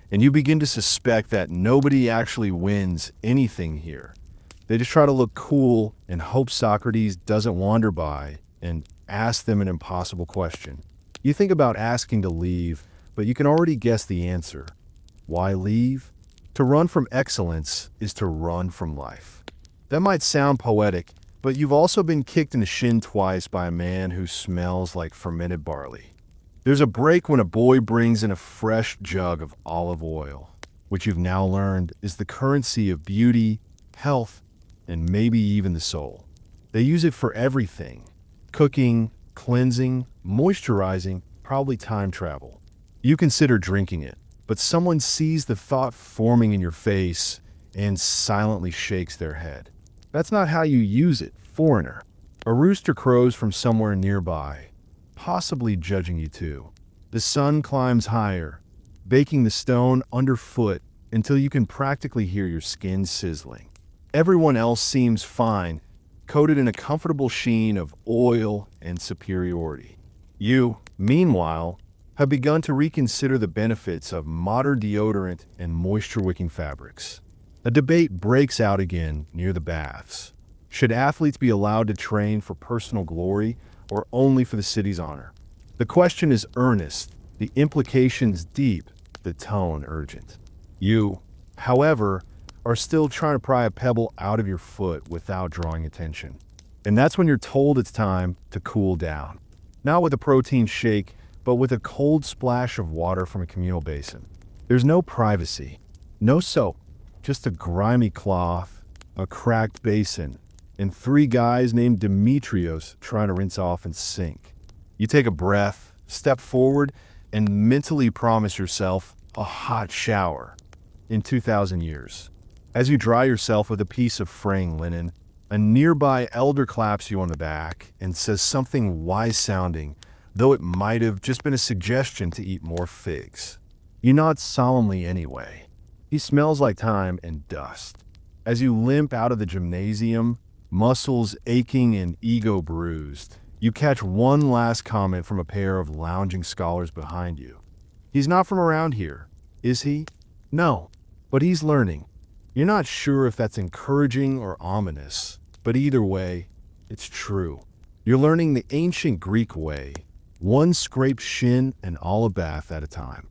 S1: and you begin to suspect that nobody actually wins anything here. They just try to look cool and hope Socrates doesn't wander by and ask them an impossible question. You think about asking to leave, but you can already guess the answer. Why leave? To run from excellence is to run from life. That might sound poetic, but you've also been kicked in the shin twice by a man who smells like fermented barley. There's a break when a boy brings in a fresh jug of olive oil, which you've now learned is the currency of beauty, health, and maybe even the soul. They use it for everything: cooking, cleansing, moisturizing, probably time travel. You consider drinking it, but someone sees the thought forming in your face and silently shakes their head. That's not how you use it, foreigner. A rooster crows from somewhere nearby, possibly judging you too. The sun climbs higher, baking the stone underfoot until you can practically hear your skin sizzling. Everyone else seems fine, coated in a comfortable sheen of oil and superiority. You, meanwhile, have begun to reconsider the benefits of modern deodorant and moisture-wicking fabrics. A debate breaks out again near the baths. Should athletes be allowed to train for personal glory or only for the city's honor? The question is earnest, the implications deep, the tone urgent. You, however, are still trying to pry a pebble out of your foot without drawing attention. And that's when you're told it's time to cool down. Not with a protein shake, but with a cold splash of water from a communal basin. There's no privacy, no soap, just a grimy cloth, a cracked basin, and three guys named Demetrios trying to rinse off in sync. You take a breath, step forward, and mentally promise yourself a hot shower in 2,000 years. As you dry yourself with a piece of fraying linen, a nearby elder claps you on the back and says something wise-sounding, though it might have just been a suggestion to eat more figs. You nod solemnly anyway. He smells like time and dust. As you limp out of the gymnasium, muscles aching and ego bruised, you catch one last comment from a pair of lounging scholars behind you. He's not from around here, is he? No, but he's learning. You're not sure if that's encouraging or ominous, but either way, it's true. You're learning the ancient Greek way, one scraped shin and all a bath at a time.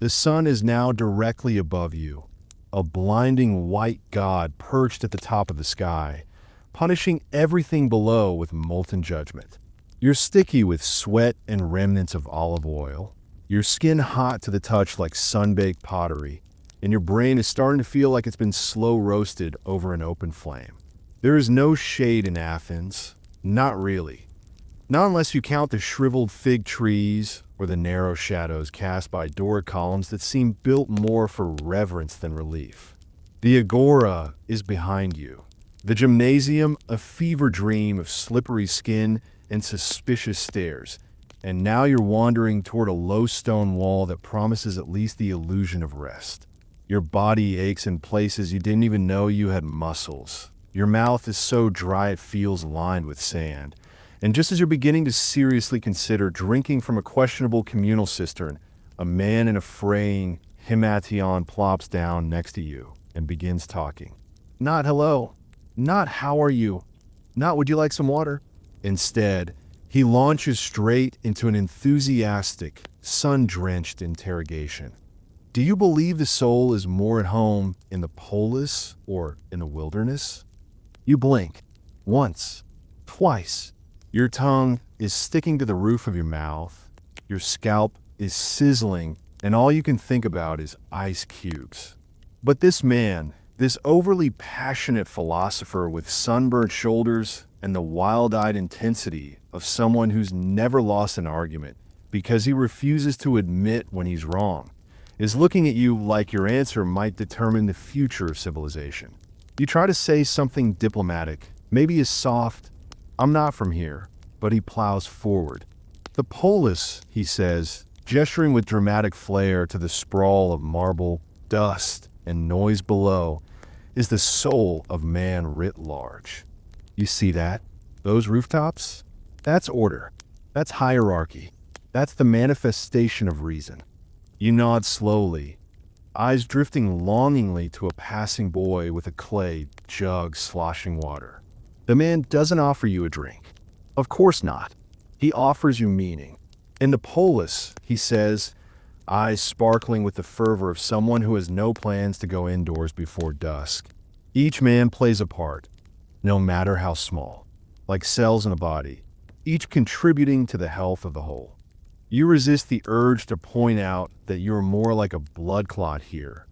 S1: The sun is now directly above you, a blinding white god perched at the top of the sky, punishing everything below with molten judgment. You're sticky with sweat and remnants of olive oil, your skin hot to the touch like sun-baked pottery, and your brain is starting to feel like it's been slow roasted over an open flame. There is no shade in Athens, not really. Not unless you count the shriveled fig trees or the narrow shadows cast by Doric columns that seem built more for reverence than relief. The Agora is behind you. The gymnasium, a fever dream of slippery skin and suspicious stares. And now you're wandering toward a low stone wall that promises at least the illusion of rest. Your body aches in places you didn't even know you had muscles. Your mouth is so dry it feels lined with sand. And just as you're beginning to seriously consider drinking from a questionable communal cistern, a man in a fraying himation plops down next to you and begins talking. Not hello, not how are you, not would you like some water? Instead, he launches straight into an enthusiastic, sun-drenched interrogation. Do you believe the soul is more at home in the polis or in the wilderness? You blink. Once. Twice. Your tongue is sticking to the roof of your mouth. Your scalp is sizzling, and all you can think about is ice cubes. But this man, this overly passionate philosopher with sunburned shoulders and the wild-eyed intensity of someone who's never lost an argument because he refuses to admit when he's wrong, is looking at you like your answer might determine the future of civilization. You try to say something diplomatic, maybe as soft, I'm not from here, but he plows forward. The polis, he says, gesturing with dramatic flair to the sprawl of marble, dust, and noise below, is the soul of man writ large. You see that? Those rooftops? That's order. That's hierarchy. That's the manifestation of reason. You nod slowly, eyes drifting longingly to a passing boy with a clay jug sloshing water. The man doesn't offer you a drink. Of course not. He offers you meaning. In the polis, he says, eyes sparkling with the fervor of someone who has no plans to go indoors before dusk. Each man plays a part, no matter how small, like cells in a body, each contributing to the health of the whole. You resist the urge to point out that you're more like a blood clot here,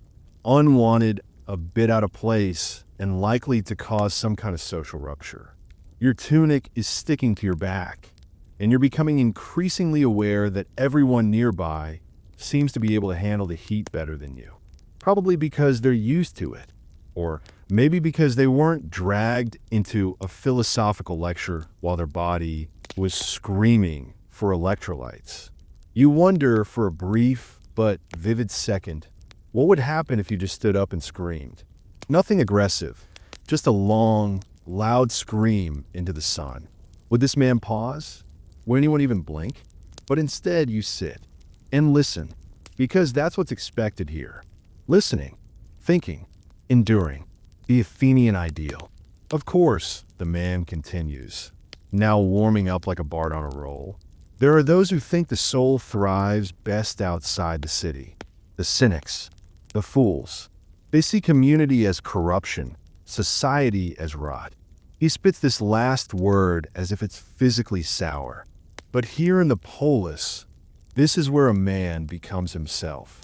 S1: unwanted, a bit out of place, and likely to cause some kind of social rupture. Your tunic is sticking to your back, and you're becoming increasingly aware that everyone nearby seems to be able to handle the heat better than you, probably because they're used to it. Or maybe because they weren't dragged into a philosophical lecture while their body was screaming for electrolytes. You wonder for a brief but vivid second, what would happen if you just stood up and screamed? Nothing aggressive, just a long, loud scream into the sun. Would this man pause? Would anyone even blink? But instead you sit and listen, because that's what's expected here. Listening, thinking, enduring, the Athenian ideal. Of course, the man continues, now warming up like a bard on a roll. There are those who think the soul thrives best outside the city. The cynics, the fools. They see community as corruption, society as rot. He spits this last word as if it's physically sour. But here in the polis, this is where a man becomes himself.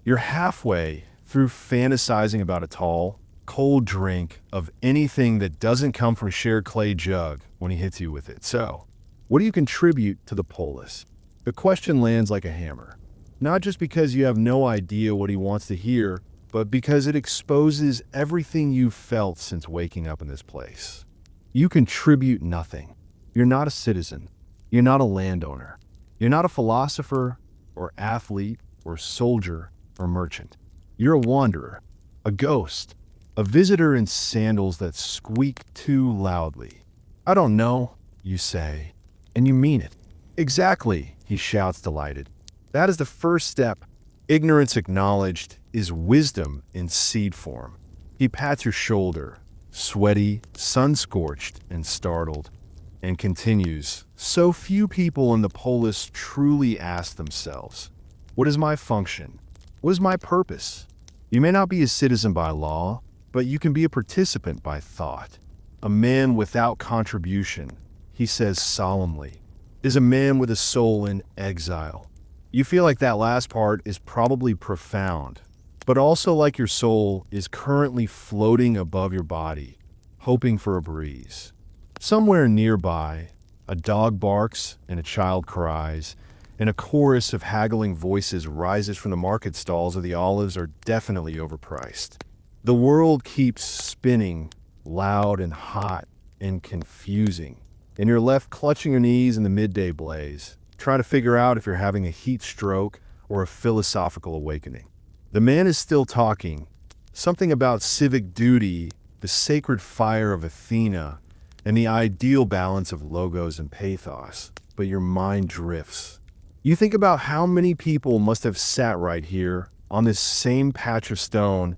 S1: You're halfway through fantasizing about a tall, cold drink of anything that doesn't come from a shared clay jug when he hits you with it. So, what do you contribute to the polis? The question lands like a hammer. Not just because you have no idea what he wants to hear, but because it exposes everything you've felt since waking up in this place. You contribute nothing. You're not a citizen. You're not a landowner. You're not a philosopher or athlete or soldier or merchant. You're a wanderer, a ghost, a visitor in sandals that squeak too loudly. I don't know, you say, and you mean it. Exactly, he shouts, delighted. That is the first step. Ignorance acknowledged is wisdom in seed form. He pats your shoulder, sweaty, sun-scorched, and startled, and continues. So few people in the polis truly ask themselves, what is my function? What is my purpose? You may not be a citizen by law, but you can be a participant by thought. A man without contribution, he says solemnly, is a man with a soul in exile. You feel like that last part is probably profound, but also like your soul is currently floating above your body, hoping for a breeze. Somewhere nearby, a dog barks and a child cries, and a chorus of haggling voices rises from the market stalls or the olives are definitely overpriced. The world keeps spinning, loud and hot and confusing, and you're left clutching your knees in the midday blaze, trying to figure out if you're having a heat stroke or a philosophical awakening. The man is still talking, something about civic duty, the sacred fire of Athena, and the ideal balance of logos and pathos, but your mind drifts. You think about how many people must have sat right here on this same patch of stone,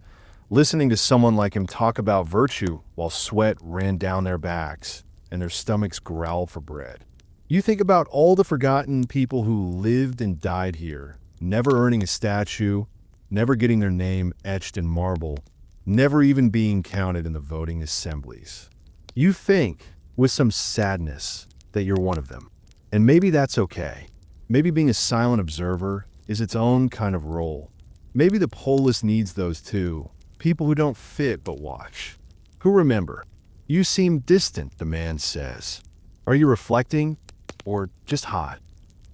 S1: listening to someone like him talk about virtue while sweat ran down their backs and their stomachs growled for bread. You think about all the forgotten people who lived and died here, never earning a statue, never getting their name etched in marble, never even being counted in the voting assemblies. You think, with some sadness, that you're one of them. And maybe that's okay. Maybe being a silent observer is its own kind of role. Maybe the polis needs those too, people who don't fit but watch. Who remember. You seem distant, the man says. Are you reflecting or just hot?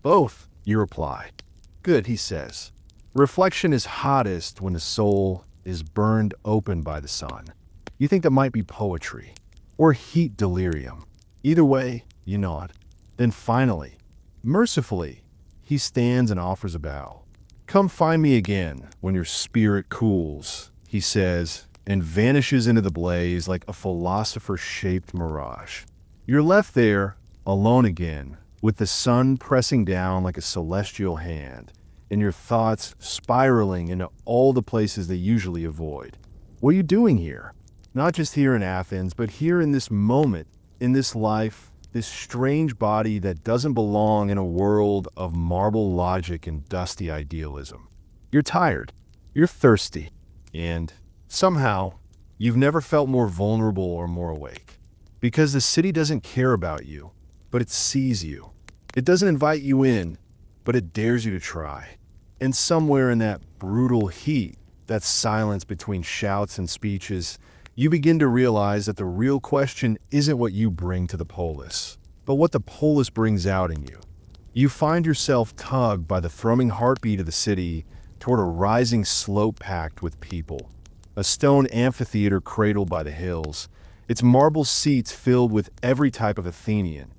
S1: Both, you reply. Good, he says. Reflection is hottest when the soul is burned open by the sun. You think that might be poetry or heat delirium. Either way, you nod. Then finally, mercifully, he stands and offers a bow. Come find me again when your spirit cools, he says, and vanishes into the blaze like a philosopher-shaped mirage. You're left there, alone again, with the sun pressing down like a celestial hand, and your thoughts spiraling into all the places they usually avoid. What are you doing here? Not just here in Athens, but here in this moment, in this life, this strange body that doesn't belong in a world of marble logic and dusty idealism. You're tired, you're thirsty, and somehow you've never felt more vulnerable or more awake. Because the city doesn't care about you, but it sees you. It doesn't invite you in, but it dares you to try. And somewhere in that brutal heat, that silence between shouts and speeches, you begin to realize that the real question isn't what you bring to the polis, but what the polis brings out in you. You find yourself tugged by the thrumming heartbeat of the city toward a rising slope packed with people. a stone amphitheater cradled by the hills, its marble seats filled with every type of Athenian: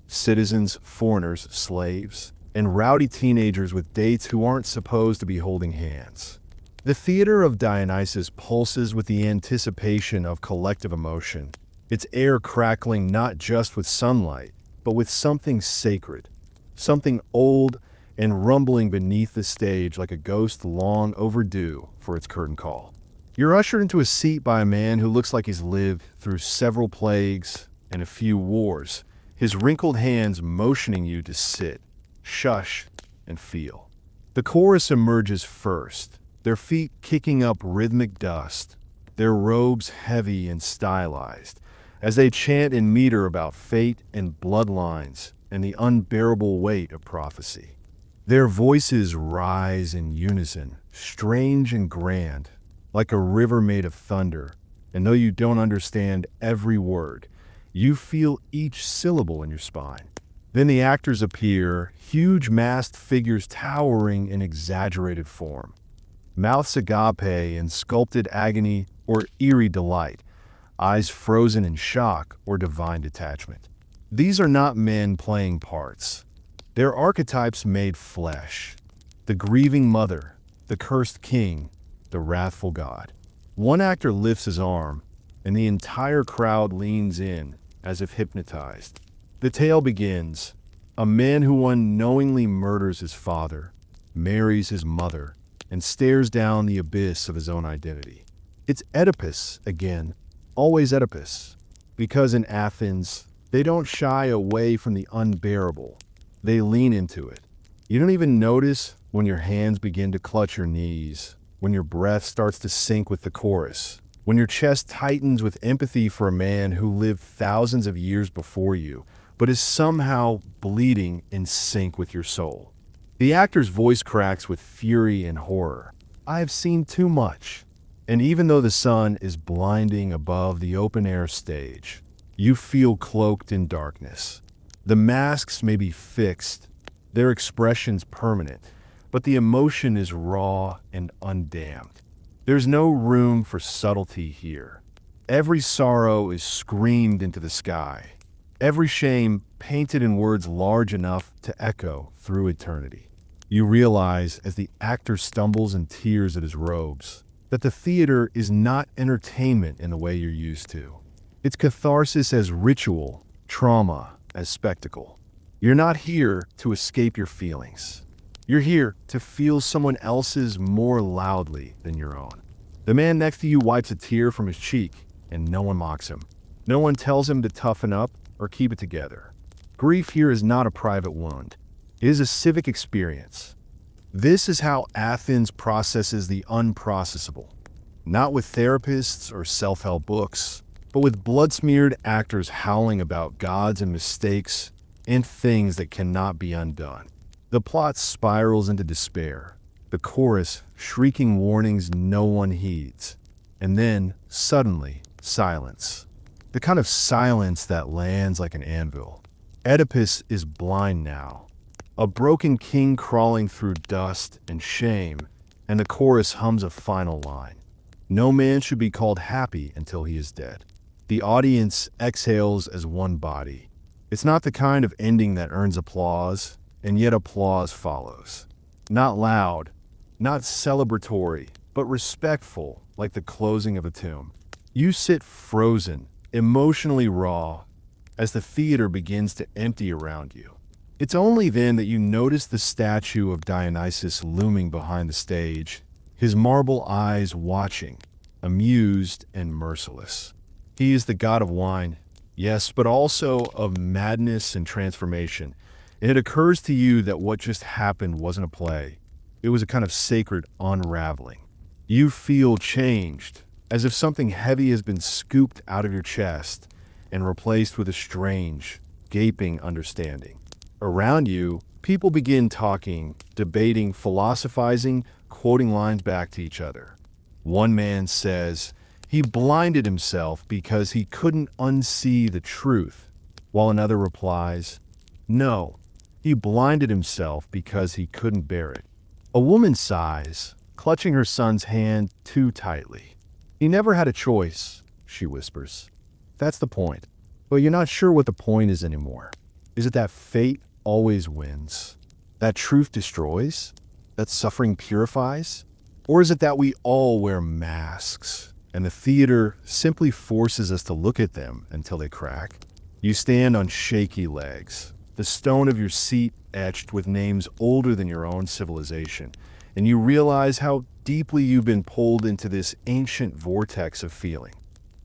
S1: citizens, foreigners, slaves, and rowdy teenagers with dates who aren't supposed to be holding hands. The theater of Dionysus pulses with the anticipation of collective emotion, its air crackling not just with sunlight, but with something sacred, something old and rumbling beneath the stage like a ghost long overdue for its curtain call. You're ushered into a seat by a man who looks like he's lived through several plagues and a few wars, his wrinkled hands motioning you to sit, shush, and feel. The chorus emerges first, their feet kicking up rhythmic dust, their robes heavy and stylized, as they chant in meter about fate and bloodlines and the unbearable weight of prophecy. Their voices rise in unison, strange and grand, like a river made of thunder, and though you don't understand every word, you feel each syllable in your spine. Then the actors appear, huge masked figures towering in exaggerated form. Mouths agape in sculpted agony or eerie delight, eyes frozen in shock or divine detachment. These are not men playing parts. They're archetypes made flesh. The grieving mother, the cursed king, the wrathful god. One actor lifts his arm, and the entire crowd leans in, as if hypnotized. The tale begins. A man who unknowingly murders his father, marries his mother, and stares down the abyss of his own identity. It's Oedipus again, always Oedipus, because in Athens, they don't shy away from the unbearable. They lean into it. You don't even notice when your hands begin to clutch your knees, when your breath starts to sync with the chorus, when your chest tightens with empathy for a man who lived thousands of years before you, but is somehow bleeding in sync with your soul. The actor's voice cracks with fury and horror. I have seen too much. And even though the sun is blinding above the open-air stage, you feel cloaked in darkness. The masks may be fixed, their expressions permanent, but the emotion is raw and undammed. There's no room for subtlety here. Every sorrow is screamed into the sky, every shame painted in words large enough to echo through eternity. You realize as the actor stumbles and tears at his robes that the theater is not entertainment in the way you're used to. It's catharsis as ritual, trauma as spectacle. You're not here to escape your feelings. You're here to feel someone else's more loudly than your own. The man next to you wipes a tear from his cheek, and no one mocks him. No one tells him to toughen up or keep it together. Grief here is not a private wound. It is a civic experience. This is how Athens processes the unprocessable. Not with therapists or self-help books, but with blood-smeared actors howling about gods and mistakes and things that cannot be undone. The plot spirals into despair, the chorus shrieking warnings no one heeds. And then, suddenly, silence. The kind of silence that lands like an anvil. Oedipus is blind now. A broken king crawling through dust and shame, and the chorus hums a final line. No man should be called happy until he is dead. The audience exhales as one body. It's not the kind of ending that earns applause, and yet applause follows. Not loud, not celebratory, but respectful, like the closing of a tomb. You sit frozen, emotionally raw, as the theater begins to empty around you. It's only then that you notice the statue of Dionysus looming behind the stage, his marble eyes watching, amused and merciless. He is the god of wine, yes, but also of madness and transformation. And it occurs to you that what just happened wasn't a play. It was a kind of sacred unraveling. You feel changed, as if something heavy has been scooped out of your chest and replaced with a strange, gaping understanding. Around you, people begin talking, debating, philosophizing, quoting lines back to each other. One man says he blinded himself because he couldn't unsee the truth, while another replies, no, he blinded himself because he couldn't bear it. A woman sighs, clutching her son's hand too tightly. He never had a choice, she whispers. That's the point. But you're not sure what the point is anymore. Is it that fate always wins? That truth destroys? That suffering purifies? Or is it that we all wear masks, and the theater simply forces us to look at them until they crack? You stand on shaky legs, the stone of your seat etched with names older than your own civilization, and you realize how deeply you've been pulled into this ancient vortex of feeling.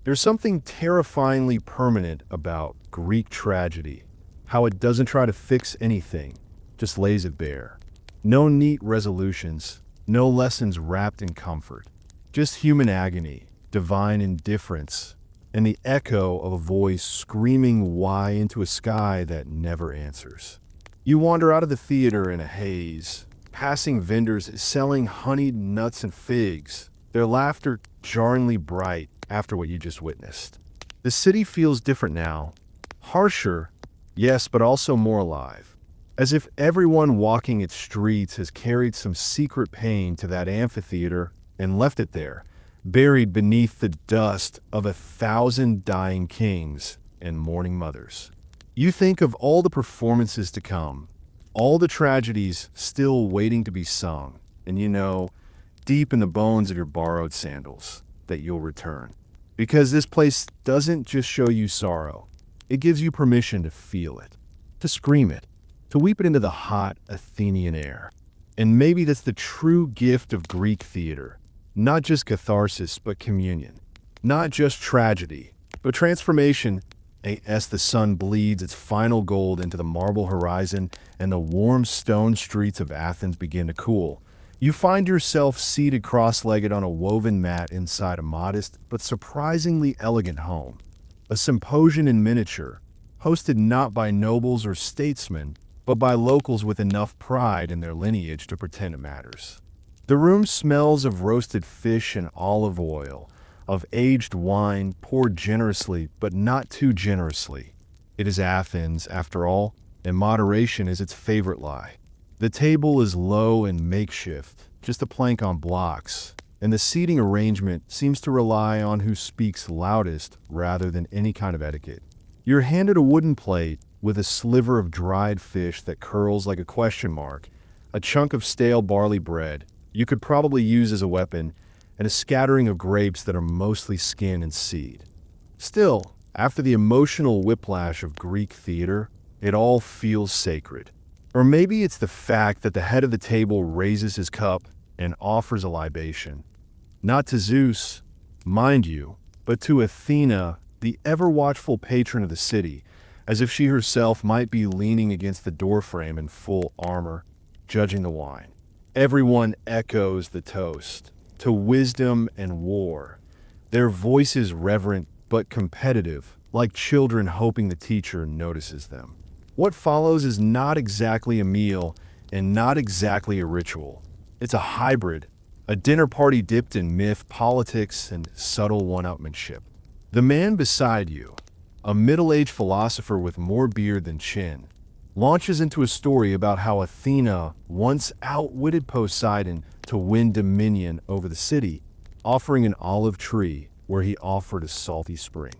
S1: There's something terrifyingly permanent about Greek tragedy, how it doesn't try to fix anything, just lays it bare. No neat resolutions, no lessons wrapped in comfort, just human agony, divine indifference, and the echo of a voice screaming why into a sky that never answers. You wander out of the theater in a haze, passing vendors selling honeyed nuts and figs, their laughter jarringly bright after what you just witnessed. The city feels different now. Harsher, yes, but also more alive. As if everyone walking its streets has carried some secret pain to that amphitheater and left it there, buried beneath the dust of 1,000 dying kings and mourning mothers. You think of all the performances to come, all the tragedies still waiting to be sung, and you know, deep in the bones of your borrowed sandals, that you'll return. Because this place doesn't just show you sorrow, it gives you permission to feel it, to scream it, to weep it into the hot Athenian air. And maybe that's the true gift of Greek theater. Not just catharsis, but communion. Not just tragedy, but transformation as the sun bleeds its final gold into the marble horizon and the warm stone streets of Athens begin to cool. You find yourself seated cross-legged on a woven mat inside a modest but surprisingly elegant home. A symposium in miniature, hosted not by nobles or statesmen, but by locals with enough pride in their lineage to pretend it matters. The room smells of roasted fish and olive oil, of aged wine poured generously but not too generously. It is Athens, after all, and moderation is its favorite lie. The table is low and makeshift, just a plank on blocks, and the seating arrangement seems to rely on who speaks loudest rather than any kind of etiquette. You're handed a wooden plate with a sliver of dried fish that curls like a question mark, a chunk of stale barley bread you could probably use as a weapon, and a scattering of grapes that are mostly skin and seed. Still, after the emotional whiplash of Greek theater, it all feels sacred. Or maybe it's the fact that the head of the table raises his cup and offers a libation. Not to Zeus, mind you, but to Athena, the ever-watchful patron of the city, as if she herself might be leaning against the doorframe in full armor, judging the wine. Everyone echoes the toast, to wisdom and war, their voices reverent but competitive, like children hoping the teacher notices them. What follows is not exactly a meal and not exactly a ritual. It's a hybrid, a dinner party dipped in myth, politics, and subtle one-upmanship. The man beside you, a middle-aged philosopher with more beard than chin, launches into a story about how Athena once outwitted Poseidon to win dominion over the city, offering an olive tree where he offered a salty spring.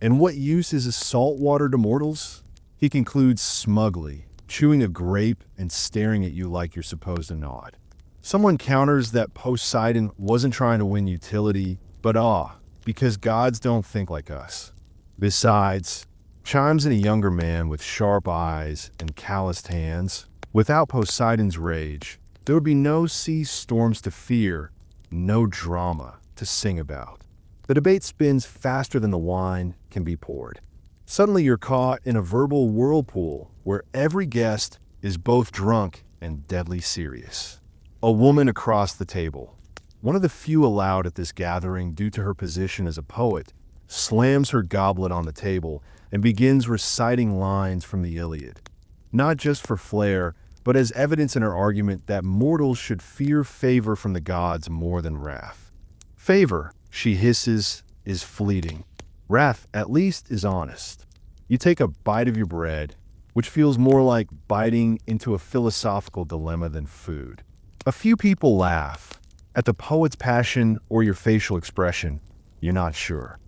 S1: And what use is a salt water to mortals? He concludes smugly, chewing a grape and staring at you like you're supposed to nod. Someone counters that Poseidon wasn't trying to win utility, but awe, because gods don't think like us. Besides, chimes in a younger man with sharp eyes and calloused hands. Without Poseidon's rage, there would be no sea storms to fear, no drama to sing about. The debate spins faster than the wine can be poured. Suddenly you're caught in a verbal whirlpool where every guest is both drunk and deadly serious. A woman across the table, one of the few allowed at this gathering due to her position as a poet, slams her goblet on the table and begins reciting lines from the Iliad, not just for flair, but as evidence in her argument that mortals should fear favor from the gods more than wrath. Favor, she hisses, is fleeting. Wrath, at least, is honest. You take a bite of your bread, which feels more like biting into a philosophical dilemma than food. A few people laugh at the poet's passion or your facial expression, You're not sure.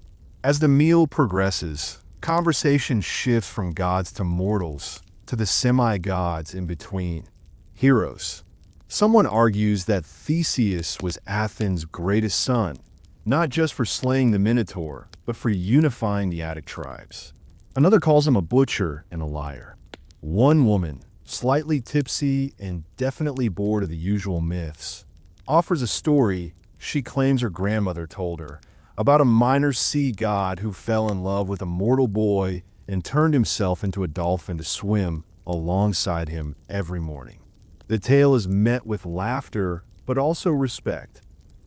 S1: As the meal progresses, conversation shifts from gods to mortals, to the semi-gods in between. Heroes. Someone argues that Theseus was Athens' greatest son, not just for slaying the Minotaur, but for unifying the Attic tribes. Another calls him a butcher and a liar. One woman, slightly tipsy and definitely bored of the usual myths, offers a story she claims her grandmother told her about a minor sea god who fell in love with a mortal boy and turned himself into a dolphin to swim alongside him every morning. The tale is met with laughter, but also respect.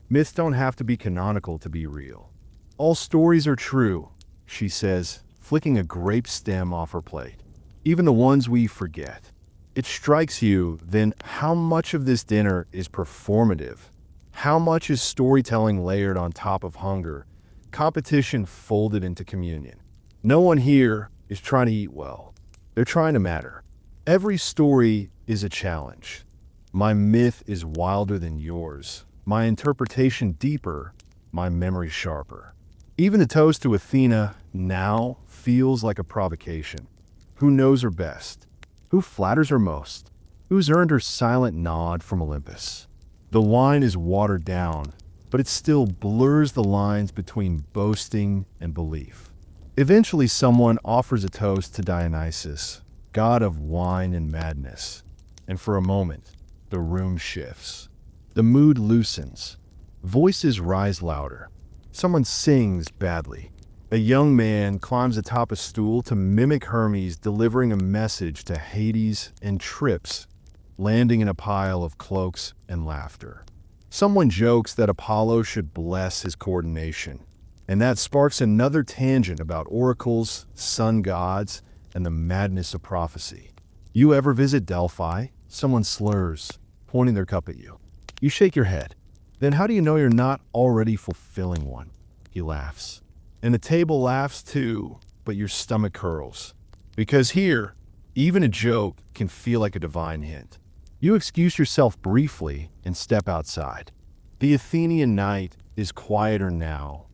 S1: Myths don't have to be canonical to be real. All stories are true, she says, flicking a grape stem off her plate. Even the ones we forget. It strikes you, then, how much of this dinner is performative? How much is storytelling layered on top of hunger, competition folded into communion? No one here is trying to eat well. They're trying to matter. Every story is a challenge. My myth is wilder than yours. My interpretation deeper, my memory sharper. Even the toast to Athena now feels like a provocation. Who knows her best? Who flatters her most? Who's earned her silent nod from Olympus? The wine is watered down, but it still blurs the lines between boasting and belief. Eventually someone offers a toast to Dionysus, god of wine and madness, and for a moment, the room shifts. The mood loosens. Voices rise louder. Someone sings badly. A young man climbs atop a stool to mimic Hermes delivering a message to Hades and trips, landing in a pile of cloaks and laughter. Someone jokes that Apollo should bless his coordination, and that sparks another tangent about oracles, sun gods, and the madness of prophecy. You ever visit Delphi? Someone slurs, pointing their cup at you. You shake your head. Then how do you know you're not already fulfilling one? He laughs. And the table laughs too, but your stomach curls. Because here, even a joke can feel like a divine hint. You excuse yourself briefly and step outside. The Athenian night is quieter now.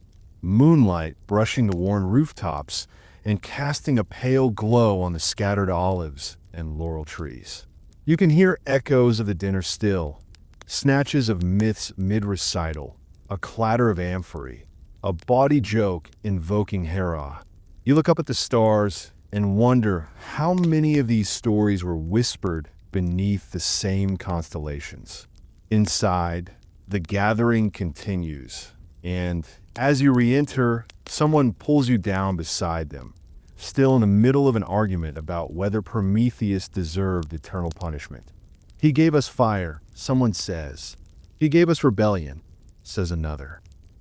S1: Moonlight brushing the worn rooftops and casting a pale glow on the scattered olives and laurel trees. You can hear echoes of the dinner still, snatches of myths mid-recital, a clatter of amphory, a bawdy joke invoking Hera. You look up at the stars and wonder how many of these stories were whispered beneath the same constellations. Inside, the gathering continues, and as you re-enter, someone pulls you down beside them, still in the middle of an argument about whether Prometheus deserved eternal punishment. He gave us fire, someone says. He gave us rebellion, says another.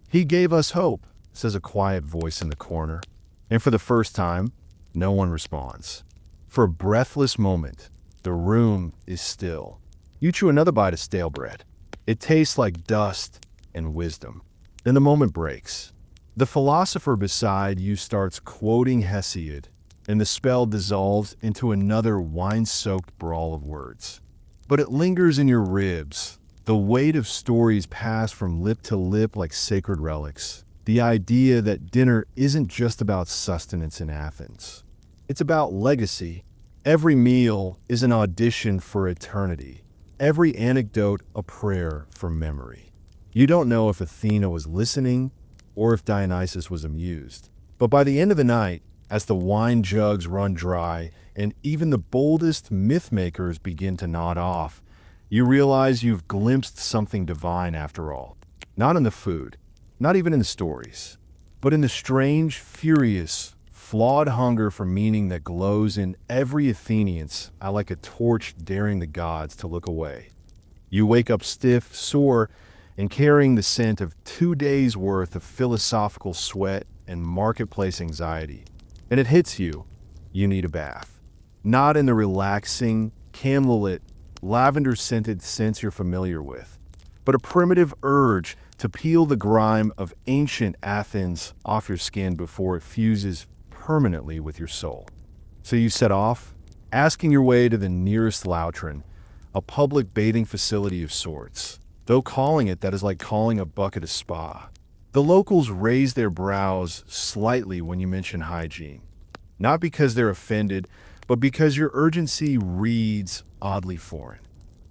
S1: He gave us hope, says a quiet voice in the corner. And for the first time, no one responds. For a breathless moment, the room is still. You chew another bite of stale bread. It tastes like dust and wisdom. Then the moment breaks. The philosopher beside you starts quoting Hesiod, and the spell dissolves into another wine-soaked brawl of words. But it lingers in your ribs. The weight of stories pass from lip to lip like sacred relics. The idea that dinner isn't just about sustenance in Athens. It's about legacy. Every meal is an audition for eternity. Every anecdote a prayer for memory. You don't know if Athena was listening or if Dionysus was amused. But by the end of the night, as the wine jugs run dry and even the boldest myth-makers begin to nod off, you realize you've glimpsed something divine after all. Not in the food, not even in the stories, but in the strange, furious, flawed hunger for meaning that glows in every Athenian's like a torch daring the gods to look away. You wake up stiff, sore, and carrying the scent of 2 days' worth of philosophical sweat and marketplace anxiety. And it hits you. You need a bath. Not in the relaxing, candlelit, lavender-scented scents you're familiar with, but a primitive urge to peel the grime of ancient Athens off your skin before it fuses permanently with your soul. So you set off, asking your way to the nearest lautron, a public bathing facility of sorts. Though calling it that is like calling a bucket a spa. The locals raise their brows slightly when you mention hygiene, not because they're offended, but because your urgency reads oddly foreign.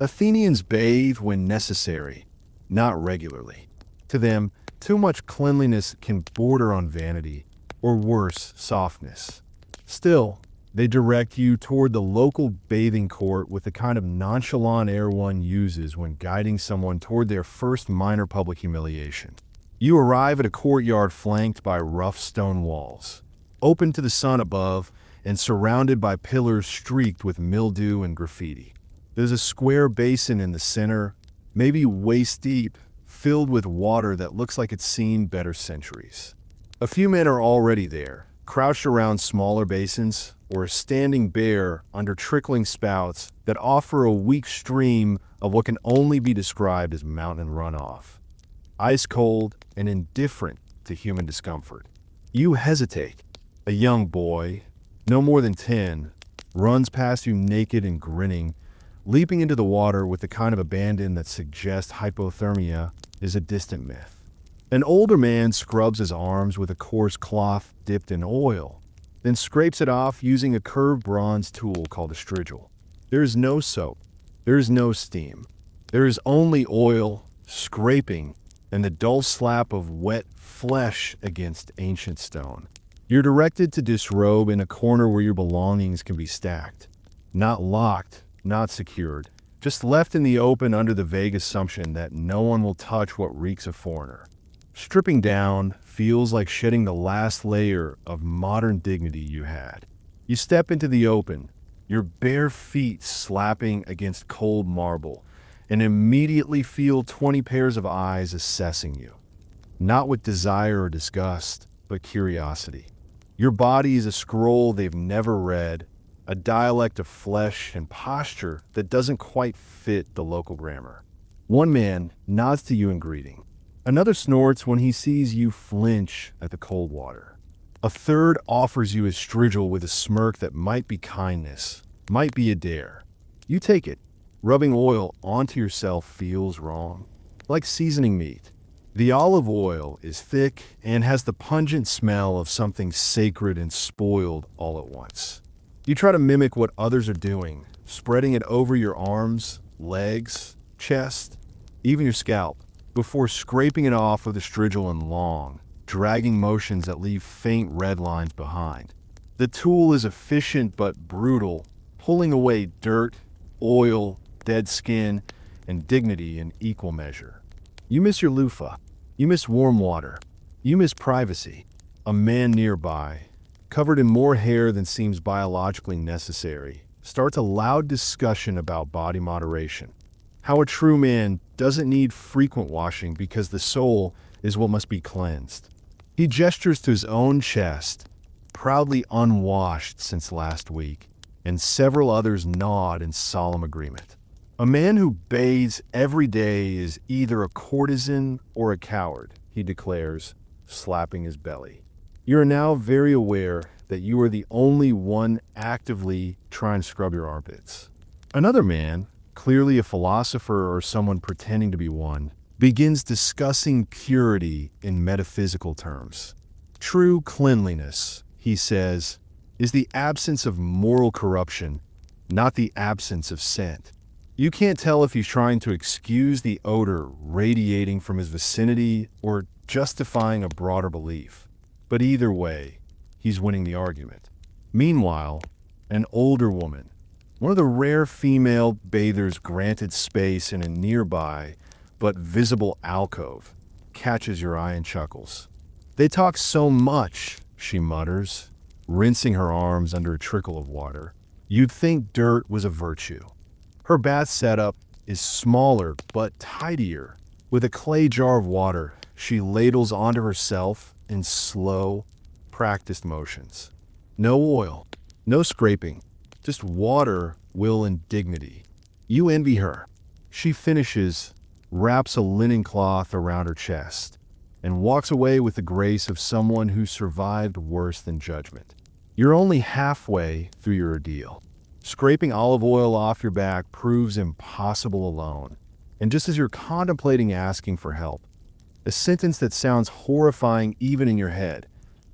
S1: Athenians bathe when necessary, not regularly. To them, too much cleanliness can border on vanity, or worse, softness. Still, they direct you toward the local bathing court with the kind of nonchalant air one uses when guiding someone toward their first minor public humiliation. You arrive at a courtyard flanked by rough stone walls, open to the sun above and surrounded by pillars streaked with mildew and graffiti. There's a square basin in the center, maybe waist deep, filled with water that looks like it's seen better centuries. A few men are already there, crouched around smaller basins or standing bare under trickling spouts that offer a weak stream of what can only be described as mountain runoff. Ice cold and indifferent to human discomfort. You hesitate. A young boy, no more than 10, runs past you naked and grinning, leaping into the water with the kind of abandon that suggests hypothermia is a distant myth. An older man scrubs his arms with a coarse cloth dipped in oil, then scrapes it off using a curved bronze tool called a strigil. There is no soap. There is no steam. There is only oil, scraping, and the dull slap of wet flesh against ancient stone. You're directed to disrobe in a corner where your belongings can be stacked. Not locked, not secured, just left in the open under the vague assumption that no one will touch what reeks of foreigner. Stripping down feels like shedding the last layer of modern dignity you had. You step into the open, your bare feet slapping against cold marble, and immediately feel 20 pairs of eyes assessing you. Not with desire or disgust, but curiosity. Your body is a scroll they've never read, a dialect of flesh and posture that doesn't quite fit the local grammar. One man nods to you in greeting. Another snorts when he sees you flinch at the cold water. A third offers you his strigil with a smirk that might be kindness, might be a dare. You take it. Rubbing oil onto yourself feels wrong, like seasoning meat. The olive oil is thick and has the pungent smell of something sacred and spoiled all at once. You try to mimic what others are doing, spreading it over your arms, legs, chest, even your scalp, before scraping it off with a strigil in long, dragging motions that leave faint red lines behind. The tool is efficient but brutal, pulling away dirt, oil, dead skin, and dignity in equal measure. You miss your loofah. You miss warm water. You miss privacy. A man nearby, covered in more hair than seems biologically necessary, starts a loud discussion about body moderation. How a true man doesn't need frequent washing because the soul is what must be cleansed. He gestures to his own chest, proudly unwashed since last week, and several others nod in solemn agreement. A man who bathes every day is either a courtesan or a coward, he declares, slapping his belly. You are now very aware that you are the only one actively trying to scrub your armpits. Another man, clearly a philosopher or someone pretending to be one, begins discussing purity in metaphysical terms. True cleanliness, he says, is the absence of moral corruption, not the absence of scent. You can't tell if he's trying to excuse the odor radiating from his vicinity or justifying a broader belief. But either way, he's winning the argument. Meanwhile, an older woman, one of the rare female bathers granted space in a nearby but visible alcove, catches your eye and chuckles. They talk so much, she mutters, rinsing her arms under a trickle of water. You'd think dirt was a virtue. Her bath setup is smaller but tidier. With a clay jar of water, she ladles onto herself in slow, practiced motions. No oil, no scraping, just water, will, and dignity. You envy her. She finishes, wraps a linen cloth around her chest, and walks away with the grace of someone who survived worse than judgment. You're only halfway through your ordeal. Scraping olive oil off your back proves impossible alone, and just as you're contemplating asking for help, A sentence that sounds horrifying even in your head.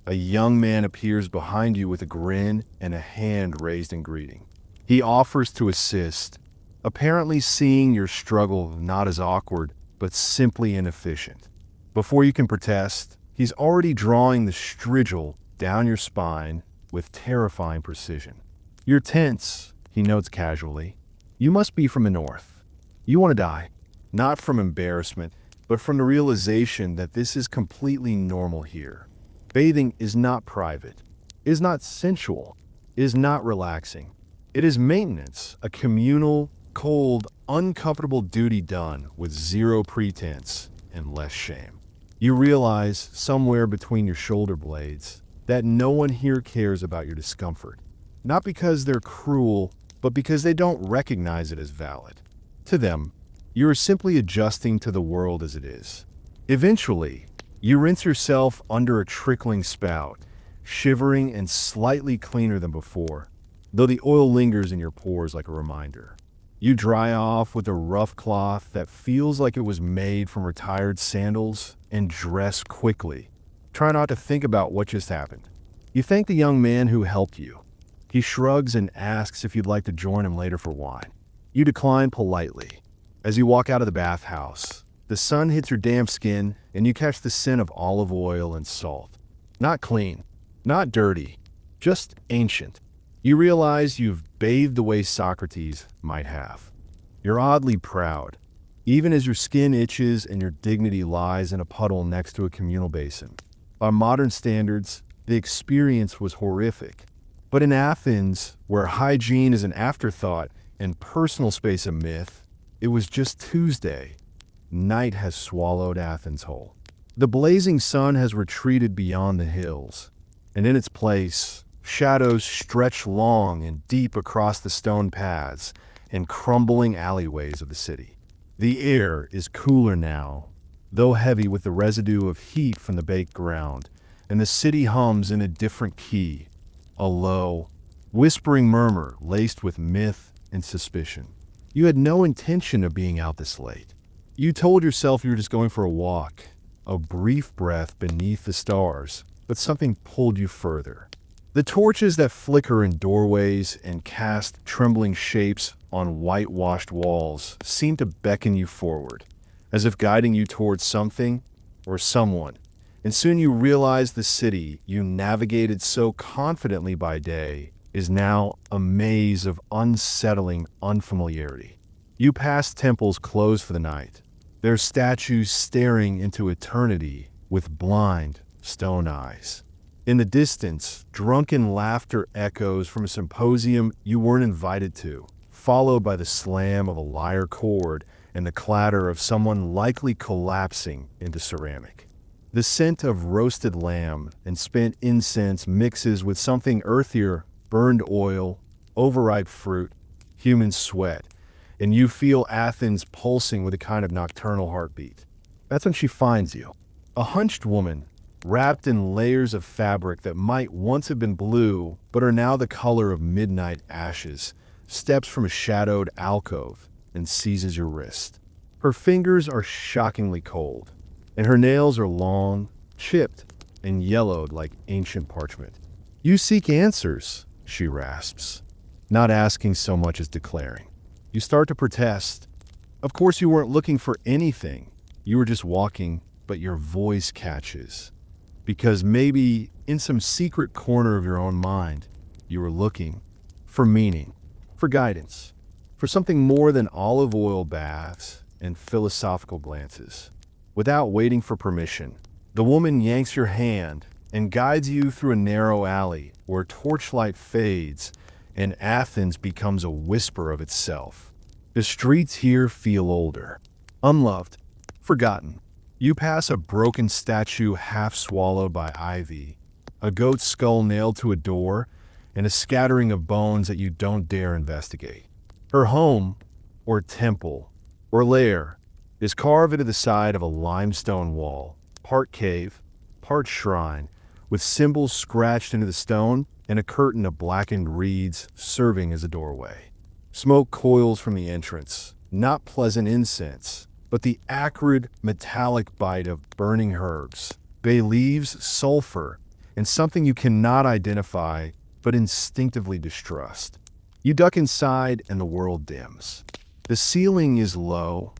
S1: A young man appears behind you with a grin and a hand raised in greeting. He offers to assist, apparently seeing your struggle not as awkward, but simply inefficient. Before you can protest, he's already drawing the strigil down your spine with terrifying precision. You're tense, he notes casually. You must be from the north. You want to die, not from embarrassment, but from the realization that this is completely normal here. Bathing is not private, is not sensual, is not relaxing. It is maintenance, a communal, cold, uncomfortable duty done with zero pretense and less shame. You realize, somewhere between your shoulder blades, that no one here cares about your discomfort. Not because they're cruel, but because they don't recognize it as valid. To them, you are simply adjusting to the world as it is. Eventually, you rinse yourself under a trickling spout, shivering and slightly cleaner than before, though the oil lingers in your pores like a reminder. You dry off with a rough cloth that feels like it was made from retired sandals and dress quickly. Try not to think about what just happened. You thank the young man who helped you. He shrugs and asks if you'd like to join him later for wine. You decline politely. As you walk out of the bathhouse, the sun hits your damp skin and you catch the scent of olive oil and salt. Not clean, not dirty, just ancient. You realize you've bathed the way Socrates might have. You're oddly proud, even as your skin itches and your dignity lies in a puddle next to a communal basin. By modern standards, the experience was horrific. But in Athens, where hygiene is an afterthought and personal space a myth, it was just Tuesday. Night has swallowed Athens whole. The blazing sun has retreated beyond the hills, and in its place, shadows stretch long and deep across the stone paths and crumbling alleyways of the city. The air is cooler now, though heavy with the residue of heat from the baked ground, and the city hums in a different key, a low, whispering murmur laced with myth and suspicion. You had no intention of being out this late. You told yourself you were just going for a walk, a brief breath beneath the stars, but something pulled you further. The torches that flicker in doorways and cast trembling shapes on whitewashed walls seem to beckon you forward, as if guiding you towards something or someone. And soon you realize the city you navigated so confidently by day is now a maze of unsettling unfamiliarity. You pass temples closed for the night, their statues staring into eternity with blind, stone eyes. In the distance, drunken laughter echoes from a symposium you weren't invited to, followed by the slam of a lyre chord and the clatter of someone likely collapsing into ceramic. The scent of roasted lamb and spent incense mixes with something earthier, burned oil, overripe fruit, human sweat, and you feel Athens pulsing with a kind of nocturnal heartbeat. That's when she finds you. A hunched woman, wrapped in layers of fabric that might once have been blue but are now the color of midnight ashes, steps from a shadowed alcove and seizes your wrist. Her fingers are shockingly cold, and her nails are long, chipped, and yellowed like ancient parchment. You seek answers, she rasps, not asking so much as declaring. You start to protest. Of course you weren't looking for anything. You were just walking, but your voice catches. Because maybe in some secret corner of your own mind, you were looking for meaning, for guidance, for something more than olive oil baths and philosophical glances. Without waiting for permission, the woman yanks your hand and guides you through a narrow alley where torchlight fades and Athens becomes a whisper of itself. The streets here feel older, unloved, forgotten. You pass a broken statue half swallowed by ivy, a goat's skull nailed to a door, and a scattering of bones that you don't dare investigate. Her home, or temple, or lair, is carved into the side of a limestone wall, part cave, part shrine, with symbols scratched into the stone and a curtain of blackened reeds serving as a doorway. Smoke coils from the entrance, not pleasant incense, but the acrid, metallic bite of burning herbs, bay leaves, sulfur, and something you cannot identify but instinctively distrust. You duck inside and the world dims. The ceiling is low,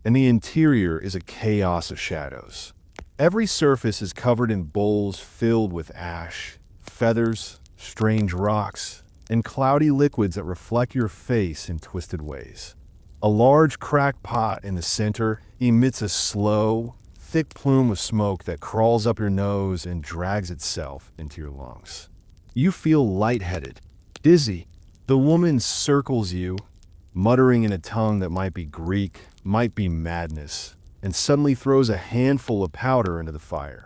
S1: and the interior is a chaos of shadows. Every surface is covered in bowls filled with ash, feathers, strange rocks, and cloudy liquids that reflect your face in twisted ways. A large cracked pot in the center emits a slow, thick plume of smoke that crawls up your nose and drags itself into your lungs. You feel lightheaded, dizzy. The woman circles you, muttering in a tongue that might be Greek, might be madness, and suddenly throws a handful of powder into the fire.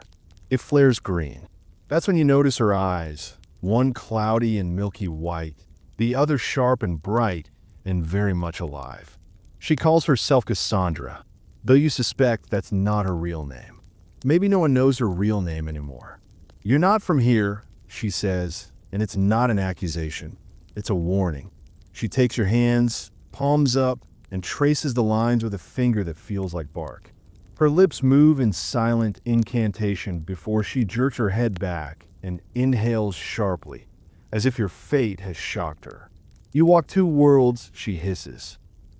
S1: It flares green. That's when you notice her eyes, one cloudy and milky white, the other sharp and bright and very much alive. She calls herself Cassandra, though you suspect that's not her real name. Maybe no one knows her real name anymore. You're not from here, she says, and it's not an accusation. It's a warning. She takes your hands, palms up, and traces the lines with a finger that feels like bark. Her lips move in silent incantation before she jerks her head back and inhales sharply, as if your fate has shocked her. You walk two worlds, she hisses.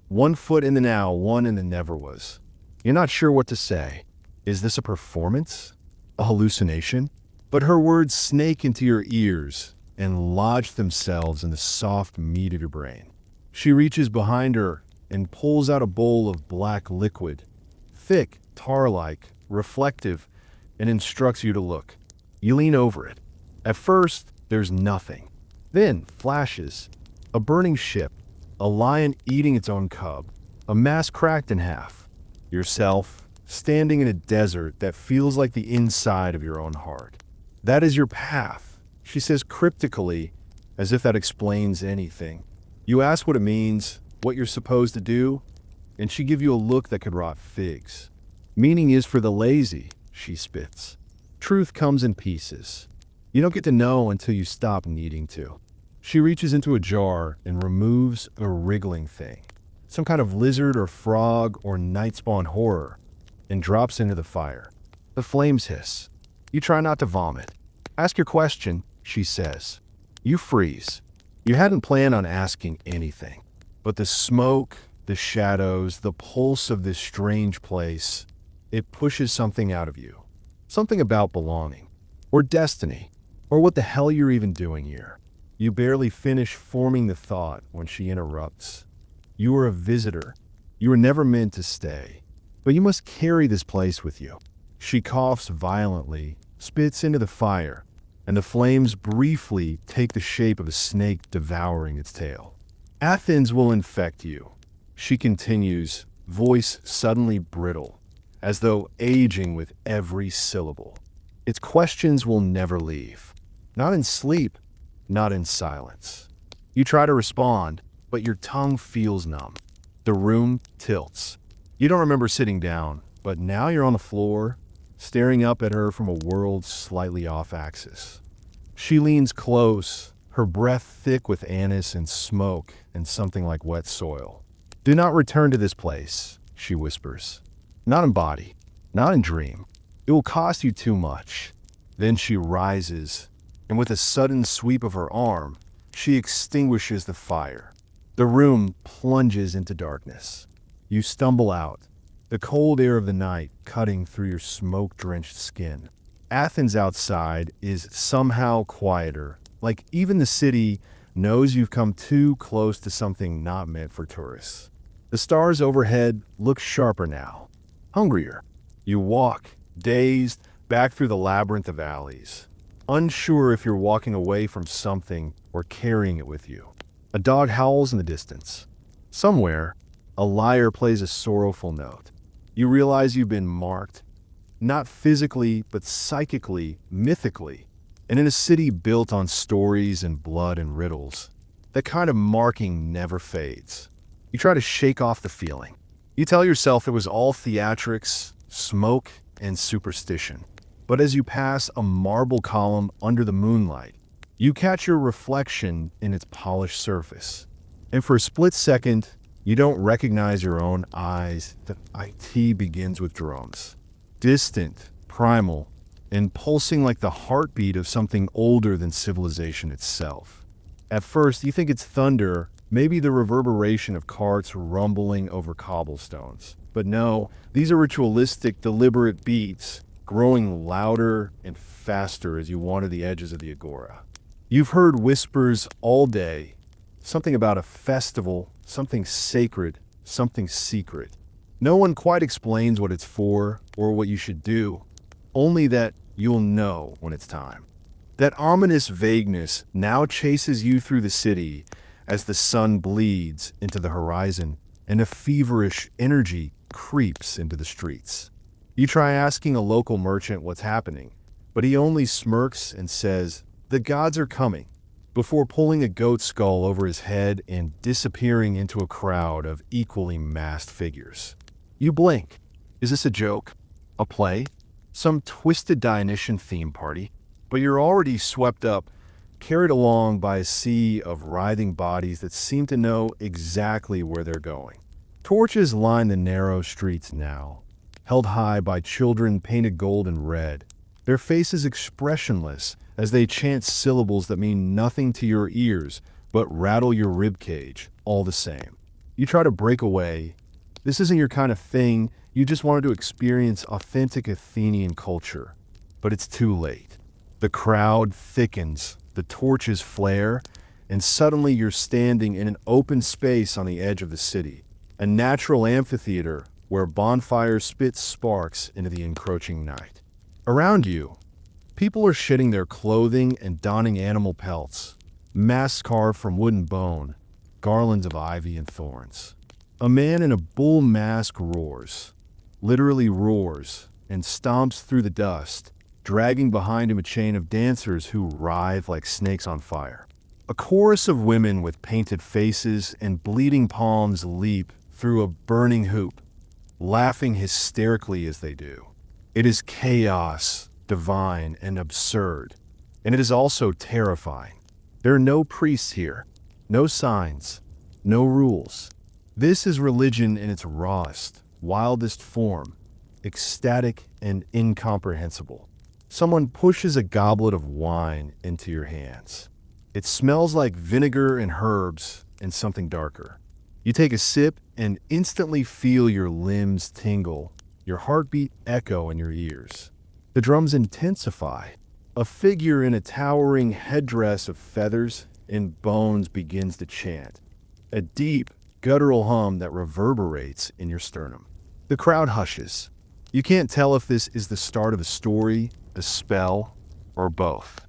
S1: One foot in the now, one in the never was. You're not sure what to say. Is this a performance? A hallucination? But her words snake into your ears and lodge themselves in the soft meat of your brain. She reaches behind her and pulls out a bowl of black liquid, thick, tar-like, reflective, and instructs you to look. You lean over it. At first, there's nothing. Then, flashes. A burning ship, a lion eating its own cub, a mast cracked in half. Yourself, standing in a desert that feels like the inside of your own heart. That is your path, she says cryptically, as if that explains anything. You ask what it means, what you're supposed to do, and she gives you a look that could rot figs. Meaning is for the lazy, she spits. Truth comes in pieces. You don't get to know until you stop needing to. She reaches into a jar and removes a wriggling thing, some kind of lizard or frog or night-spawn horror, and drops into the fire. The flames hiss. You try not to vomit. Ask your question, she says. You freeze. You hadn't planned on asking anything, but the smoke, the shadows, the pulse of this strange place, it pushes something out of you. Something about belonging, or destiny, or what the hell you're even doing here. You barely finish forming the thought when she interrupts. You are a visitor. You were never meant to stay, but you must carry this place with you. She coughs violently, spits into the fire, and the flames briefly take the shape of a snake devouring its tail. Athens will infect you, she continues, voice suddenly brittle, as though aging with every syllable. Its questions will never leave. Not in sleep, not in silence. You try to respond, but your tongue feels numb. The room tilts. You don't remember sitting down, but now you're on the floor, staring up at her from a world slightly off axis. She leans close, her breath thick with anise and smoke and something like wet soil. Do not return to this place, she whispers. Not in body, not in dream. It will cost you too much. Then she rises, and with a sudden sweep of her arm, she extinguishes the fire. The room plunges into darkness. You stumble out, the cold air of the night cutting through your smoke-drenched skin. Athens outside is somehow quieter, like even the city knows you've come too close to something not meant for tourists. The stars overhead look sharper now, hungrier. You walk, dazed, back through the labyrinth of alleys, unsure if you're walking away from something or carrying it with you. A dog howls in the distance. Somewhere, a lyre plays a sorrowful note. You realize you've been marked, not physically, but psychically, mythically, and in a city built on stories and blood and riddles. That kind of marking never fades. You try to shake off the feeling. You tell yourself it was all theatrics, smoke, and superstition. But as you pass a marble column under the moonlight, you catch your reflection in its polished surface. And for a split second, You don't recognize your own eyes. The IT begins with drums. Distant, primal, and pulsing like the heartbeat of something older than civilization itself. At first, you think it's thunder, maybe the reverberation of carts rumbling over cobblestones. But no, these are ritualistic, deliberate beats, growing louder and faster as you wander the edges of the Agora. You've heard whispers all day, something about a festival, something sacred, something secret. No one quite explains what it's for or what you should do, only that you'll know when it's time. That ominous vagueness now chases you through the city as the sun bleeds into the horizon and a feverish energy creeps into the streets. You try asking a local merchant what's happening, but he only smirks and says, "The gods are coming," before pulling a goat skull over his head and disappearing into a crowd of equally masked figures. You blink. Is this a joke? A play? Some twisted Dionysian theme party? But you're already swept up, carried along by a sea of writhing bodies that seem to know exactly where they're going. Torches line the narrow streets now, held high by children painted gold and red, their faces expressionless as they chant syllables that mean nothing to your ears but rattle your ribcage all the same. You try to break away. This isn't your kind of thing. You just wanted to experience authentic Athenian culture. But it's too late. The crowd thickens, the torches flare, and suddenly you're standing in an open space on the edge of the city, a natural amphitheater where bonfires spit sparks into the encroaching night. Around you, people are shedding their clothing and donning animal pelts, masks carved from wooden bone, garlands of ivy and thorns. A man in a bull mask roars, literally roars, and stomps through the dust, dragging behind him a chain of dancers who writhe like snakes on fire. A chorus of women with painted faces and bleeding palms leap through a burning hoop, laughing hysterically as they do. It is chaos, divine, and absurd, and it is also terrifying. There are no priests here, no signs, no rules. This is religion in its rawest, wildest form, ecstatic and incomprehensible. Someone pushes a goblet of wine into your hands. It smells like vinegar and herbs and something darker. You take a sip and instantly feel your limbs tingle, your heartbeat echo in your ears. The drums intensify. A figure in a towering headdress of feathers and bones begins to chant, a deep, guttural hum that reverberates in your sternum. The crowd hushes. You can't tell if this is the start of a story, a spell, or both.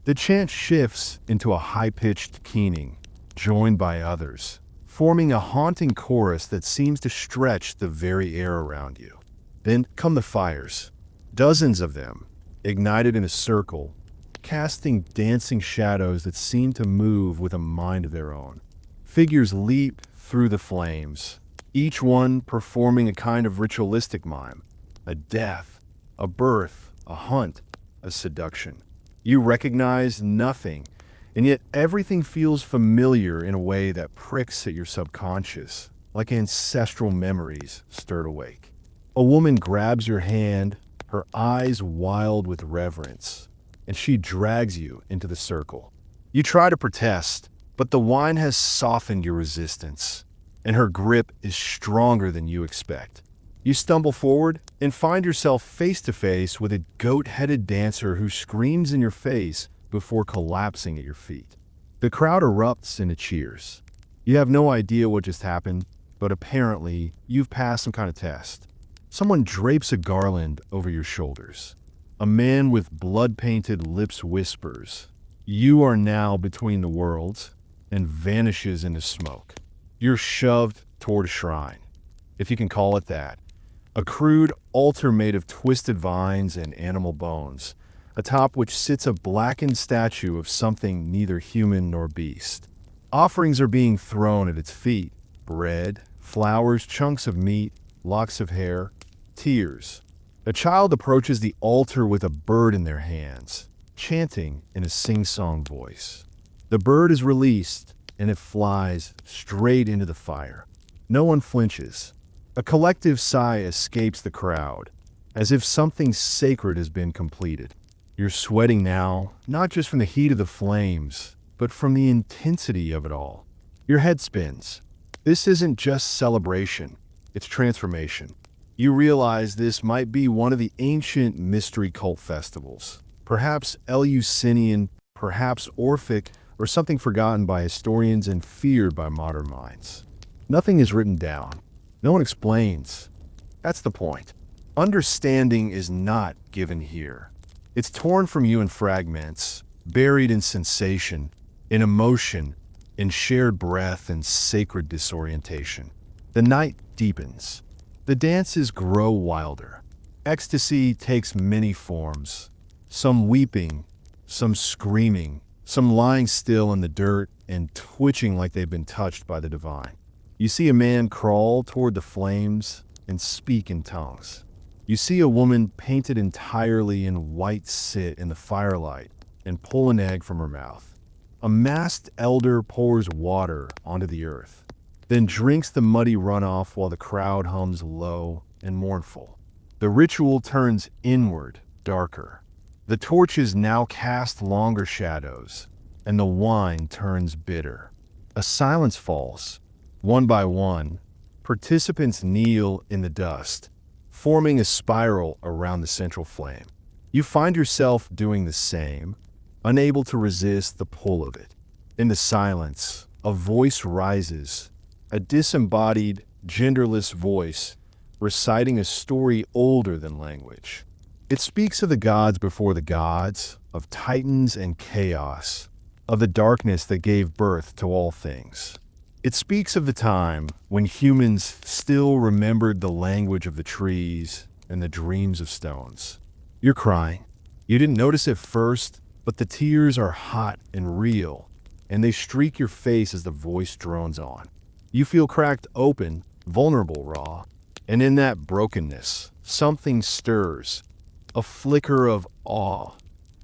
S1: The chant shifts into a high-pitched keening, joined by others, forming a haunting chorus that seems to stretch the very air around you. Then come the fires, dozens of them, ignited in a circle, casting dancing shadows that seem to move with a mind of their own. Figures leap through the flames, each one performing a kind of ritualistic mime, a death, a birth, a hunt, a seduction. You recognize nothing, and yet everything feels familiar in a way that pricks at your subconscious, like ancestral memories stirred awake. A woman grabs your hand, her eyes wild with reverence, and she drags you into the circle. You try to protest, but the wine has softened your resistance, and her grip is stronger than you expect. You stumble forward and find yourself face to face with a goat-headed dancer who screams in your face before collapsing at your feet. The crowd erupts into cheers. You have no idea what just happened, but apparently you've passed some kind of test. Someone drapes a garland over your shoulders. A man with blood-painted lips whispers, "You are now between the worlds," and vanishes into smoke. You're shoved toward a shrine, if you can call it that. A crude altar made of twisted vines and animal bones, atop which sits a blackened statue of something neither human nor beast. Offerings are being thrown at its feet: bread, flowers, chunks of meat, locks of hair, tears. A child approaches the altar with a bird in their hands, chanting in a sing-song voice. The bird is released, and it flies straight into the fire. No one flinches. A collective sigh escapes the crowd, as if something sacred has been completed. You're sweating now, not just from the heat of the flames, but from the intensity of it all. Your head spins. This isn't just celebration, it's transformation. You realize this might be one of the ancient mystery cult festivals. Perhaps Eleusinian, perhaps Orphic, or something forgotten by historians and feared by modern minds. Nothing is written down. No one explains. That's the point. Understanding is not given here. It's torn from you in fragments, buried in sensation, in emotion, in shared breath and sacred disorientation. The night deepens. The dances grow wilder. Ecstasy takes many forms. Some weeping, some screaming, some lying still in the dirt and twitching like they've been touched by the divine. You see a man crawl toward the flames and speak in tongues. You see a woman painted entirely in white sit in the firelight and pull an egg from her mouth. A masked elder pours water onto the earth, then drinks the muddy runoff while the crowd hums low and mournful. The ritual turns inward, darker. The torches now cast longer shadows, and the wine turns bitter. A silence falls. One by one, participants kneel in the dust, forming a spiral around the central flame. You find yourself doing the same, unable to resist the pull of it. In the silence, a voice rises, a disembodied, genderless voice, reciting a story older than language. It speaks of the gods before the gods, of titans and chaos, of the darkness that gave birth to all things. It speaks of the time when humans still remembered the language of the trees and the dreams of stones. You're crying. You didn't notice it first, but the tears are hot and real, and they streak your face as the voice drones on. You feel cracked open, vulnerable, raw, and in that brokenness, something stirs, a flicker of awe,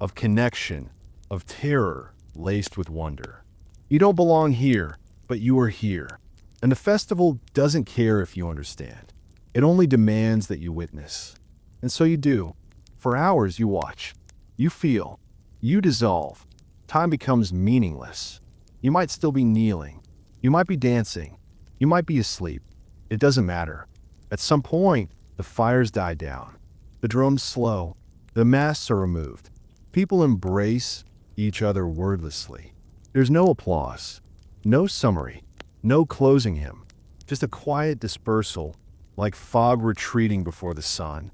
S1: of connection, of terror laced with wonder. You don't belong here, but you are here, and the festival doesn't care if you understand. It only demands that you witness. And so you do. For hours you watch, you feel, you dissolve. Time becomes meaningless. You might still be kneeling. You might be dancing. You might be asleep. It doesn't matter. At some point, the fires die down. The drums slow. The masks are removed. People embrace each other wordlessly. There's no applause, no summary, no closing hymn. Just a quiet dispersal, like fog retreating before the sun.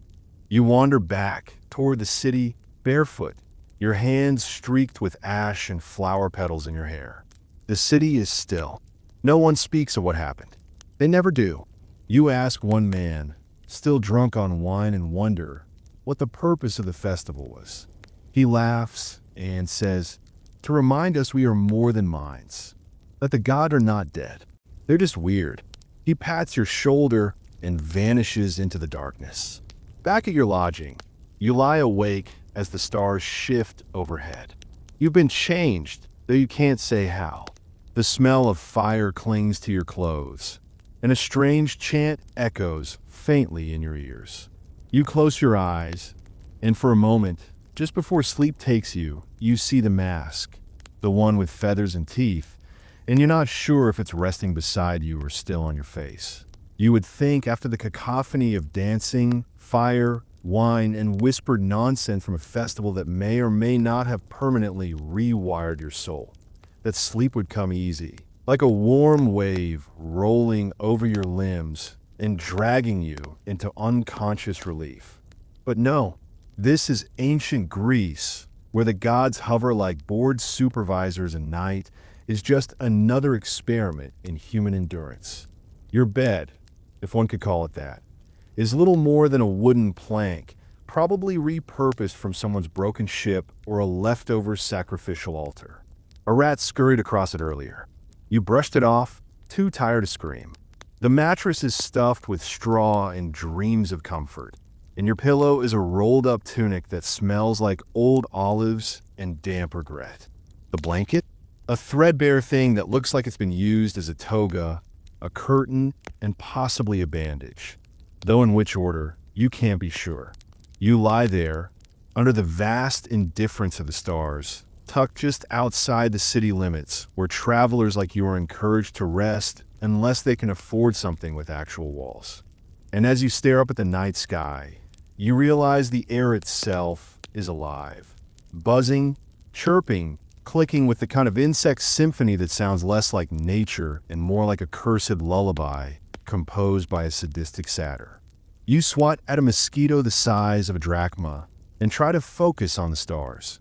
S1: You wander back toward the city barefoot, your hands streaked with ash and flower petals in your hair. The city is still. No one speaks of what happened. They never do. You ask one man, still drunk on wine, and wonder what the purpose of the festival was. He laughs and says, "To remind us we are more than minds, that the gods are not dead. They're just weird." He pats your shoulder and vanishes into the darkness. Back at your lodging, you lie awake as the stars shift overhead. You've been changed, though you can't say how. The smell of fire clings to your clothes, and a strange chant echoes faintly in your ears. You close your eyes, and for a moment, just before sleep takes you, you see the mask, the one with feathers and teeth, and you're not sure if it's resting beside you or still on your face. You would think after the cacophony of dancing, fire, wine, and whispered nonsense from a festival that may or may not have permanently rewired your soul, that sleep would come easy, like a warm wave rolling over your limbs and dragging you into unconscious relief. But no, this is ancient Greece, where the gods hover like bored supervisors and night is just another experiment in human endurance. Your bed, if one could call it that, is little more than a wooden plank, probably repurposed from someone's broken ship or a leftover sacrificial altar. A rat scurried across it earlier. You brushed it off, too tired to scream. The mattress is stuffed with straw and dreams of comfort, and your pillow is a rolled-up tunic that smells like old olives and damp regret. The blanket? A threadbare thing that looks like it's been used as a toga, a curtain, and possibly a bandage. Though in which order, you can't be sure. You lie there, under the vast indifference of the stars, tucked just outside the city limits, where travelers like you are encouraged to rest unless they can afford something with actual walls. And as you stare up at the night sky, you realize the air itself is alive, buzzing, chirping, clicking with the kind of insect symphony that sounds less like nature and more like a cursed lullaby composed by a sadistic satyr. You swat at a mosquito the size of a drachma and try to focus on the stars.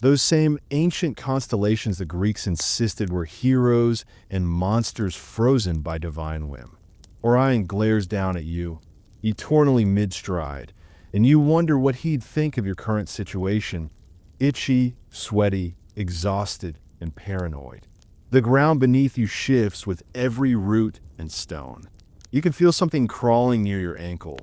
S1: Those same ancient constellations the Greeks insisted were heroes and monsters frozen by divine whim. Orion glares down at you, eternally mid-stride, and you wonder what he'd think of your current situation, itchy, sweaty, exhausted, and paranoid. The ground beneath you shifts with every root and stone. You can feel something crawling near your ankle.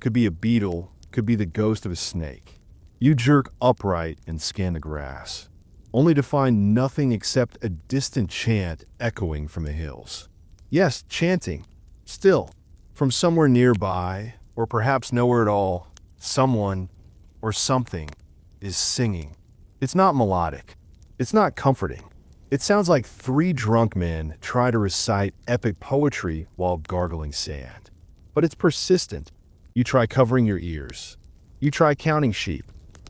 S1: Could be a beetle, could be the ghost of a snake. You jerk upright and scan the grass, only to find nothing except a distant chant echoing from the hills. Yes, chanting. Still, from somewhere nearby, or perhaps nowhere at all, someone or something is singing. It's not melodic. It's not comforting. It sounds like three drunk men try to recite epic poetry while gargling sand. But it's persistent. You try covering your ears. You try counting sheep.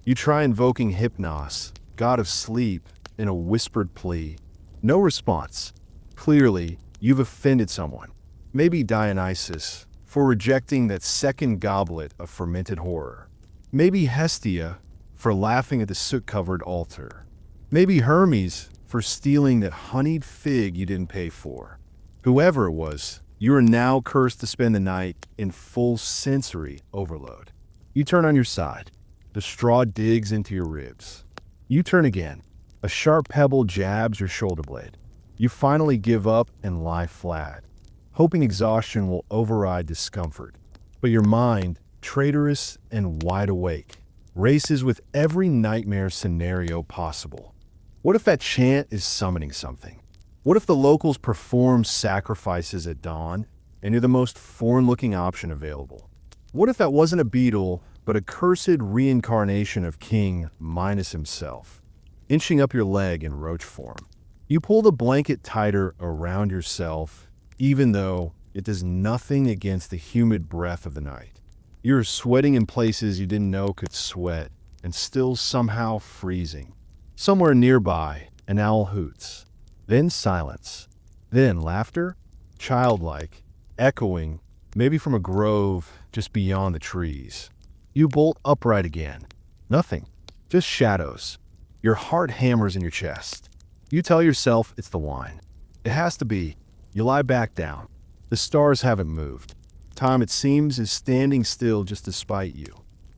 S1: You try invoking Hypnos, god of sleep, in a whispered plea. No response. Clearly, you've offended someone. Maybe Dionysus, for rejecting that second goblet of fermented horror. Maybe Hestia, for laughing at the soot-covered altar. Maybe Hermes, for stealing that honeyed fig you didn't pay for. Whoever it was, you are now cursed to spend the night in full sensory overload. You turn on your side. The straw digs into your ribs. You turn again. A sharp pebble jabs your shoulder blade. You finally give up and lie flat, hoping exhaustion will override discomfort. But your mind, traitorous and wide awake, races with every nightmare scenario possible. What if that chant is summoning something? What if the locals perform sacrifices at dawn and you're the most foreign-looking option available? What if that wasn't a beetle, but a cursed reincarnation of King Minos himself, inching up your leg in roach form? You pull the blanket tighter around yourself, even though it does nothing against the humid breath of the night. You're sweating in places you didn't know could sweat, and still somehow freezing. Somewhere nearby, an owl hoots. Then silence. Then laughter, childlike, echoing, maybe from a grove just beyond the trees. You bolt upright again. Nothing. Just shadows. Your heart hammers in your chest. You tell yourself it's the wine. It has to be. You lie back down. The stars haven't moved. Time, it seems, is standing still just to spite you.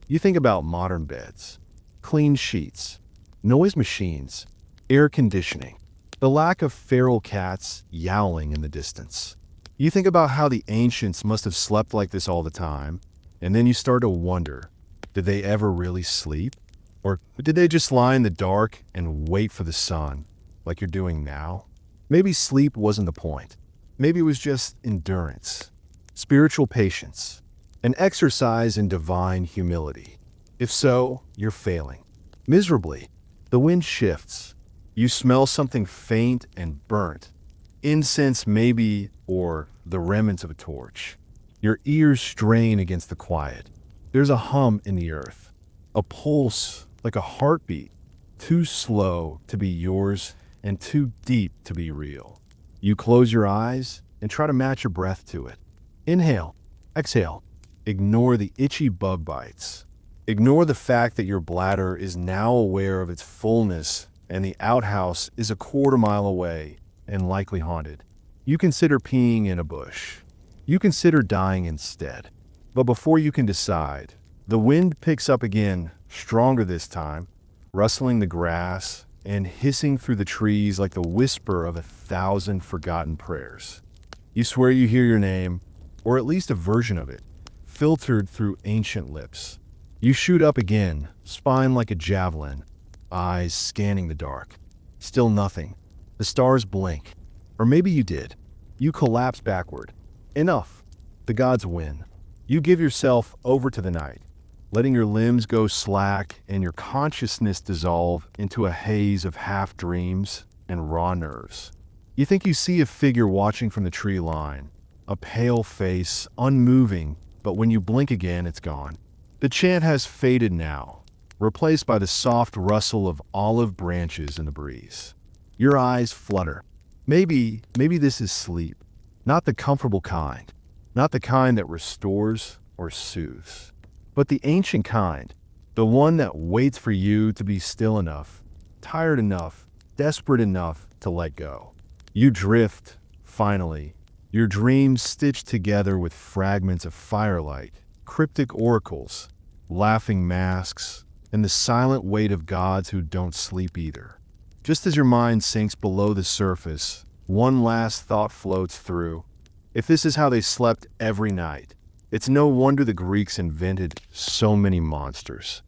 S1: You think about modern beds, clean sheets, noise machines, air conditioning, the lack of feral cats yowling in the distance. You think about how the ancients must have slept like this all the time, and then you start to wonder, did they ever really sleep? Or did they just lie in the dark and wait for the sun, like you're doing now? Maybe sleep wasn't the point. Maybe it was just endurance, spiritual patience, an exercise in divine humility. If so, you're failing. Miserably. The wind shifts. You smell something faint and burnt. Incense maybe, or the remnants of a torch. Your ears strain against the quiet. There's a hum in the earth, a pulse like a heartbeat, too slow to be yours and too deep to be real. You close your eyes and try to match your breath to it. Inhale, exhale. Ignore the itchy bug bites. Ignore the fact that your bladder is now aware of its fullness and the outhouse is a quarter-mile away and likely haunted. You consider peeing in a bush. You consider dying instead. But before you can decide, the wind picks up again, stronger this time, rustling the grass and hissing through the trees like the whisper of 1,000 forgotten prayers. You swear you hear your name, or at least a version of it, filtered through ancient lips. You shoot up again, spine like a javelin, eyes scanning the dark. Still nothing. The stars blink. Or maybe you did. You collapse backward. Enough. The gods win. You give yourself over to the night, letting your limbs go slack and your consciousness dissolve into a haze of half-dreams and raw nerves. You think you see a figure watching from the tree line, a pale face, unmoving, but when you blink again, it's gone. The chant has faded now, replaced by the soft rustle of olive branches in the breeze. Your eyes flutter. Maybe this is sleep. Not the comfortable kind. Not the kind that restores or soothes. But the ancient kind. The one that waits for you to be still enough, tired enough, desperate enough to let go. You drift, finally, your dreams stitched together with fragments of firelight, cryptic oracles, laughing masks, and the silent weight of gods who don't sleep either. Just as your mind sinks below the surface, one last thought floats through. If this is how they slept every night, it's no wonder the Greeks invented so many monsters.